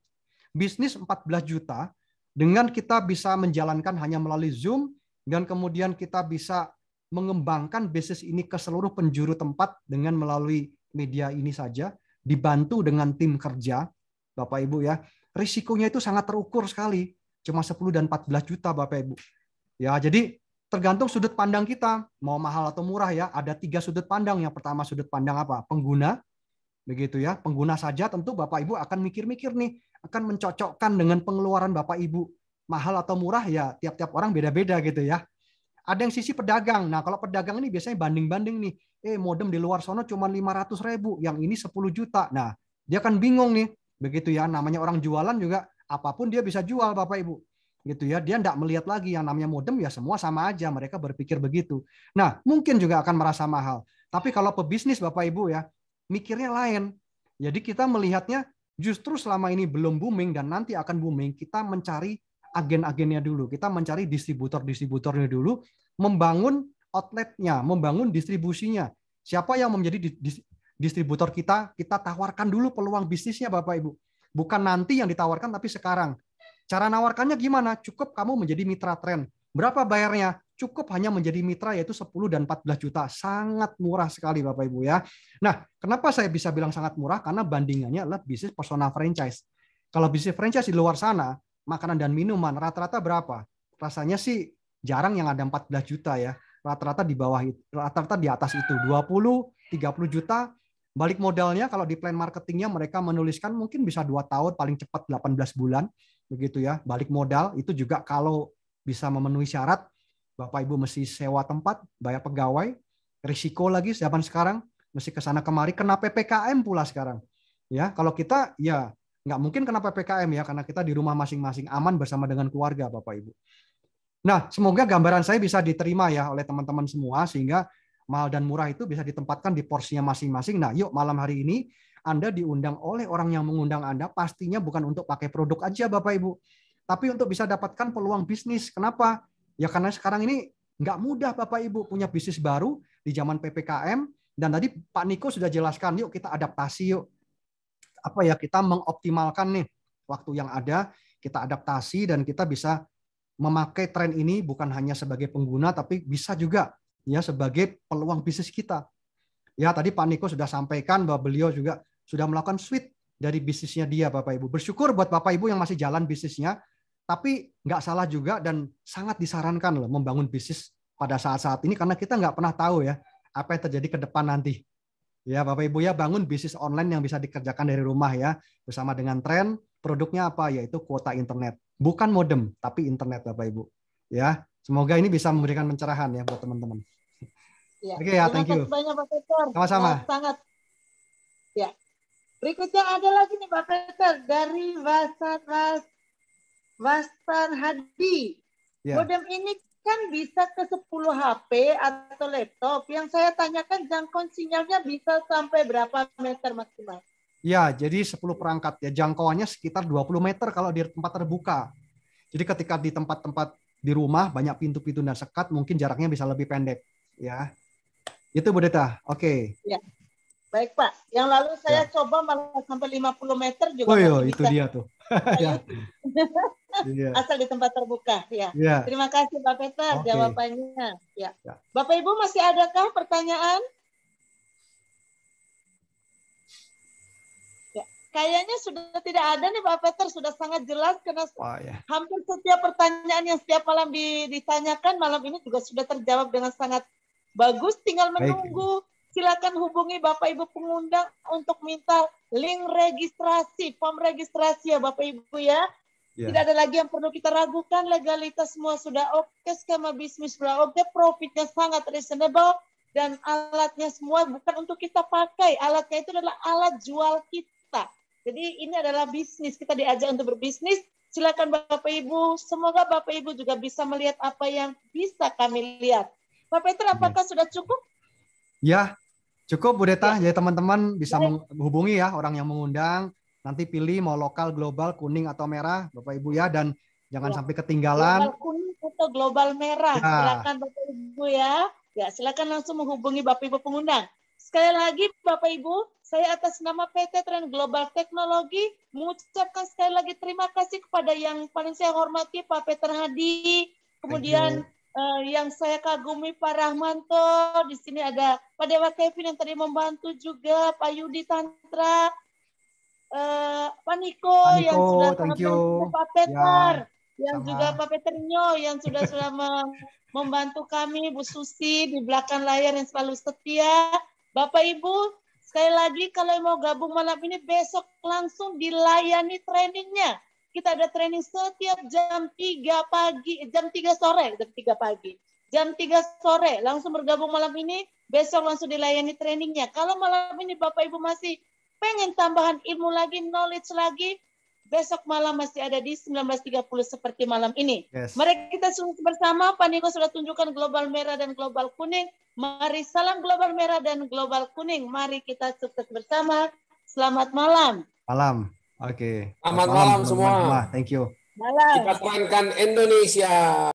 Bisnis 14 juta, dengan kita bisa menjalankan hanya melalui Zoom, dan kemudian kita bisa mengembangkan bisnis ini ke seluruh penjuru tempat dengan melalui media ini saja, dibantu dengan tim kerja, Bapak Ibu ya. Risikonya itu sangat terukur sekali, cuma 10 dan 14 juta Bapak Ibu. Ya, jadi tergantung sudut pandang kita, mau mahal atau murah ya. Ada 3 sudut pandang. Yang pertama sudut pandang apa? Pengguna, begitu ya. Pengguna saja tentu Bapak Ibu akan mikir-mikir nih, akan mencocokkan dengan pengeluaran Bapak Ibu. Mahal atau murah ya tiap-tiap orang beda-beda gitu ya. Ada yang sisi pedagang. Nah, kalau pedagang ini biasanya banding-banding nih. Modem di luar sono cuma 500.000, yang ini 10 juta. Nah, dia kan bingung nih. Begitu ya, namanya orang jualan juga apapun dia bisa jual Bapak Ibu. Gitu ya, dia enggak melihat lagi yang namanya modem ya semua sama aja, mereka berpikir begitu. Nah, mungkin juga akan merasa mahal. Tapi kalau pebisnis Bapak Ibu ya, mikirnya lain. Jadi kita melihatnya justru selama ini belum booming dan nanti akan booming, kita mencari agen-agennya dulu. Kita mencari distributor-distributornya dulu, membangun outletnya, membangun distribusinya. Siapa yang menjadi distributor kita tawarkan dulu peluang bisnisnya Bapak Ibu. Bukan nanti yang ditawarkan, tapi sekarang. Cara nawarkannya gimana? Cukup kamu menjadi mitra tren. Berapa bayarnya? Cukup hanya menjadi mitra, yaitu 10 dan 14 juta. Sangat murah sekali Bapak Ibu ya. Nah, kenapa saya bisa bilang sangat murah? Karena bandingannya adalah bisnis personal franchise. Kalau bisnis franchise di luar sana, makanan dan minuman rata-rata berapa? Rasanya sih jarang yang ada 14 juta ya. Rata-rata di bawah itu, rata-rata di atas itu 20, 30 juta. Balik modalnya kalau di plan marketingnya mereka menuliskan mungkin bisa 2 tahun, paling cepat 18 bulan. Begitu ya. Balik modal itu juga kalau bisa memenuhi syarat, Bapak Ibu mesti sewa tempat, bayar pegawai, risiko lagi zaman sekarang, mesti ke sana kemari, kena PPKM pula sekarang. Ya, kalau kita ya nggak mungkin kena PPKM ya, karena kita di rumah masing-masing aman bersama dengan keluarga Bapak Ibu. Nah, semoga gambaran saya bisa diterima ya oleh teman-teman semua, sehingga mahal dan murah itu bisa ditempatkan di porsinya masing-masing. Nah, yuk malam hari ini Anda diundang oleh orang yang mengundang Anda, pastinya bukan untuk pakai produk aja Bapak Ibu, tapi untuk bisa dapatkan peluang bisnis. Kenapa? Ya karena sekarang ini nggak mudah Bapak Ibu punya bisnis baru di zaman PPKM, dan tadi Pak Niko sudah jelaskan, yuk kita adaptasi yuk. Apa ya, kita mengoptimalkan nih waktu yang ada, kita adaptasi dan kita bisa memakai tren ini bukan hanya sebagai pengguna, tapi bisa juga ya sebagai peluang bisnis kita. Ya tadi Pak Niko sudah sampaikan bahwa beliau juga sudah melakukan switch dari bisnisnya dia Bapak Ibu. Bersyukur buat Bapak Ibu yang masih jalan bisnisnya, tapi nggak salah juga dan sangat disarankan loh membangun bisnis pada saat-saat ini, karena kita nggak pernah tahu ya apa yang terjadi ke depan nanti. Ya Bapak Ibu ya, bangun bisnis online yang bisa dikerjakan dari rumah ya, bersama dengan tren. Produknya apa? Yaitu kuota internet. Bukan modem, tapi internet Bapak Ibu. Ya, semoga ini bisa memberikan pencerahan ya buat teman-teman. Ya, oke ya, thank you. Terima kasih banyak Pak Peter. Sama-sama. Sangat. Ya. Berikutnya ada lagi nih Pak Peter dari Wastan Hadi. Ya. Modem ini kan bisa ke 10 HP atau laptop. Yang saya tanyakan jangkauan sinyalnya bisa sampai berapa meter maksimal? Ya, jadi 10 perangkat ya. Jangkauannya sekitar 20 meter kalau di tempat terbuka. Jadi ketika di tempat-tempat di rumah banyak pintu-pintu dan sekat, mungkin jaraknya bisa lebih pendek ya. Itu Bu Deta. Oke. Ya. Baik Pak. Yang lalu saya coba malah sampai 50 meter juga. Oh iya, itu dia tuh. Ya. Asal di tempat terbuka ya. Terima kasih Pak Peter jawabannya. Ya. Bapak Ibu masih adakah pertanyaan? Ya. Kayaknya sudah tidak ada nih Pak Peter, sudah sangat jelas karena hampir setiap pertanyaan yang setiap malam ditanyakan malam ini juga sudah terjawab dengan sangat bagus. Tinggal menunggu. Silakan hubungi Bapak Ibu pengundang untuk minta link registrasi, form registrasi ya Bapak Ibu ya. Tidak ada lagi yang perlu kita ragukan, legalitas semua sudah oke, skema bisnis sudah oke, profitnya sangat reasonable, dan alatnya semua bukan untuk kita pakai, alatnya itu adalah alat jual kita. Jadi ini adalah bisnis, kita diajak untuk berbisnis. Silakan Bapak Ibu, semoga Bapak Ibu juga bisa melihat apa yang bisa kami lihat. Pak Peter, apakah sudah cukup? Ya, cukup Bu Deta. Jadi teman-teman bisa menghubungi ya orang yang mengundang. Nanti pilih mau lokal, global, kuning atau merah, Bapak Ibu ya, dan jangan sampai ketinggalan. Global kuning atau global merah. Ya. Silakan Bapak Ibu ya. Ya, silakan langsung menghubungi Bapak Ibu pengundang. Sekali lagi Bapak Ibu, saya atas nama PT Trend Global Teknologi mengucapkan sekali lagi terima kasih kepada yang paling saya hormati Pak Peter Hadi, kemudian yang saya kagumi Pak Rahmanto, di sini ada Pak Dewa Kevin yang tadi membantu juga, Pak Yudi Tantra, Pak Niko yang sudah sangat membantu, Pak Peter, yang juga Pak Peter Nyo yang sudah membantu kami, Bu Susi di belakang layar yang selalu setia. Bapak Ibu, sekali lagi kalau mau gabung malam ini besok langsung dilayani trainingnya. Kita ada training setiap jam 3 pagi, jam 3 sore, jam 3 pagi. Jam 3 sore langsung bergabung malam ini, besok langsung dilayani trainingnya. Kalau malam ini Bapak Ibu masih pengen tambahan ilmu lagi, knowledge lagi, besok malam masih ada di 19.30 seperti malam ini. Yes. Mari kita sungguh bersama, Pak Niko sudah tunjukkan global merah dan global kuning. Mari salam global merah dan global kuning. Mari kita sukses bersama. Selamat malam. Malam. Oke. Selamat malam semua. Thank you. Malam. Kita keren Indonesia.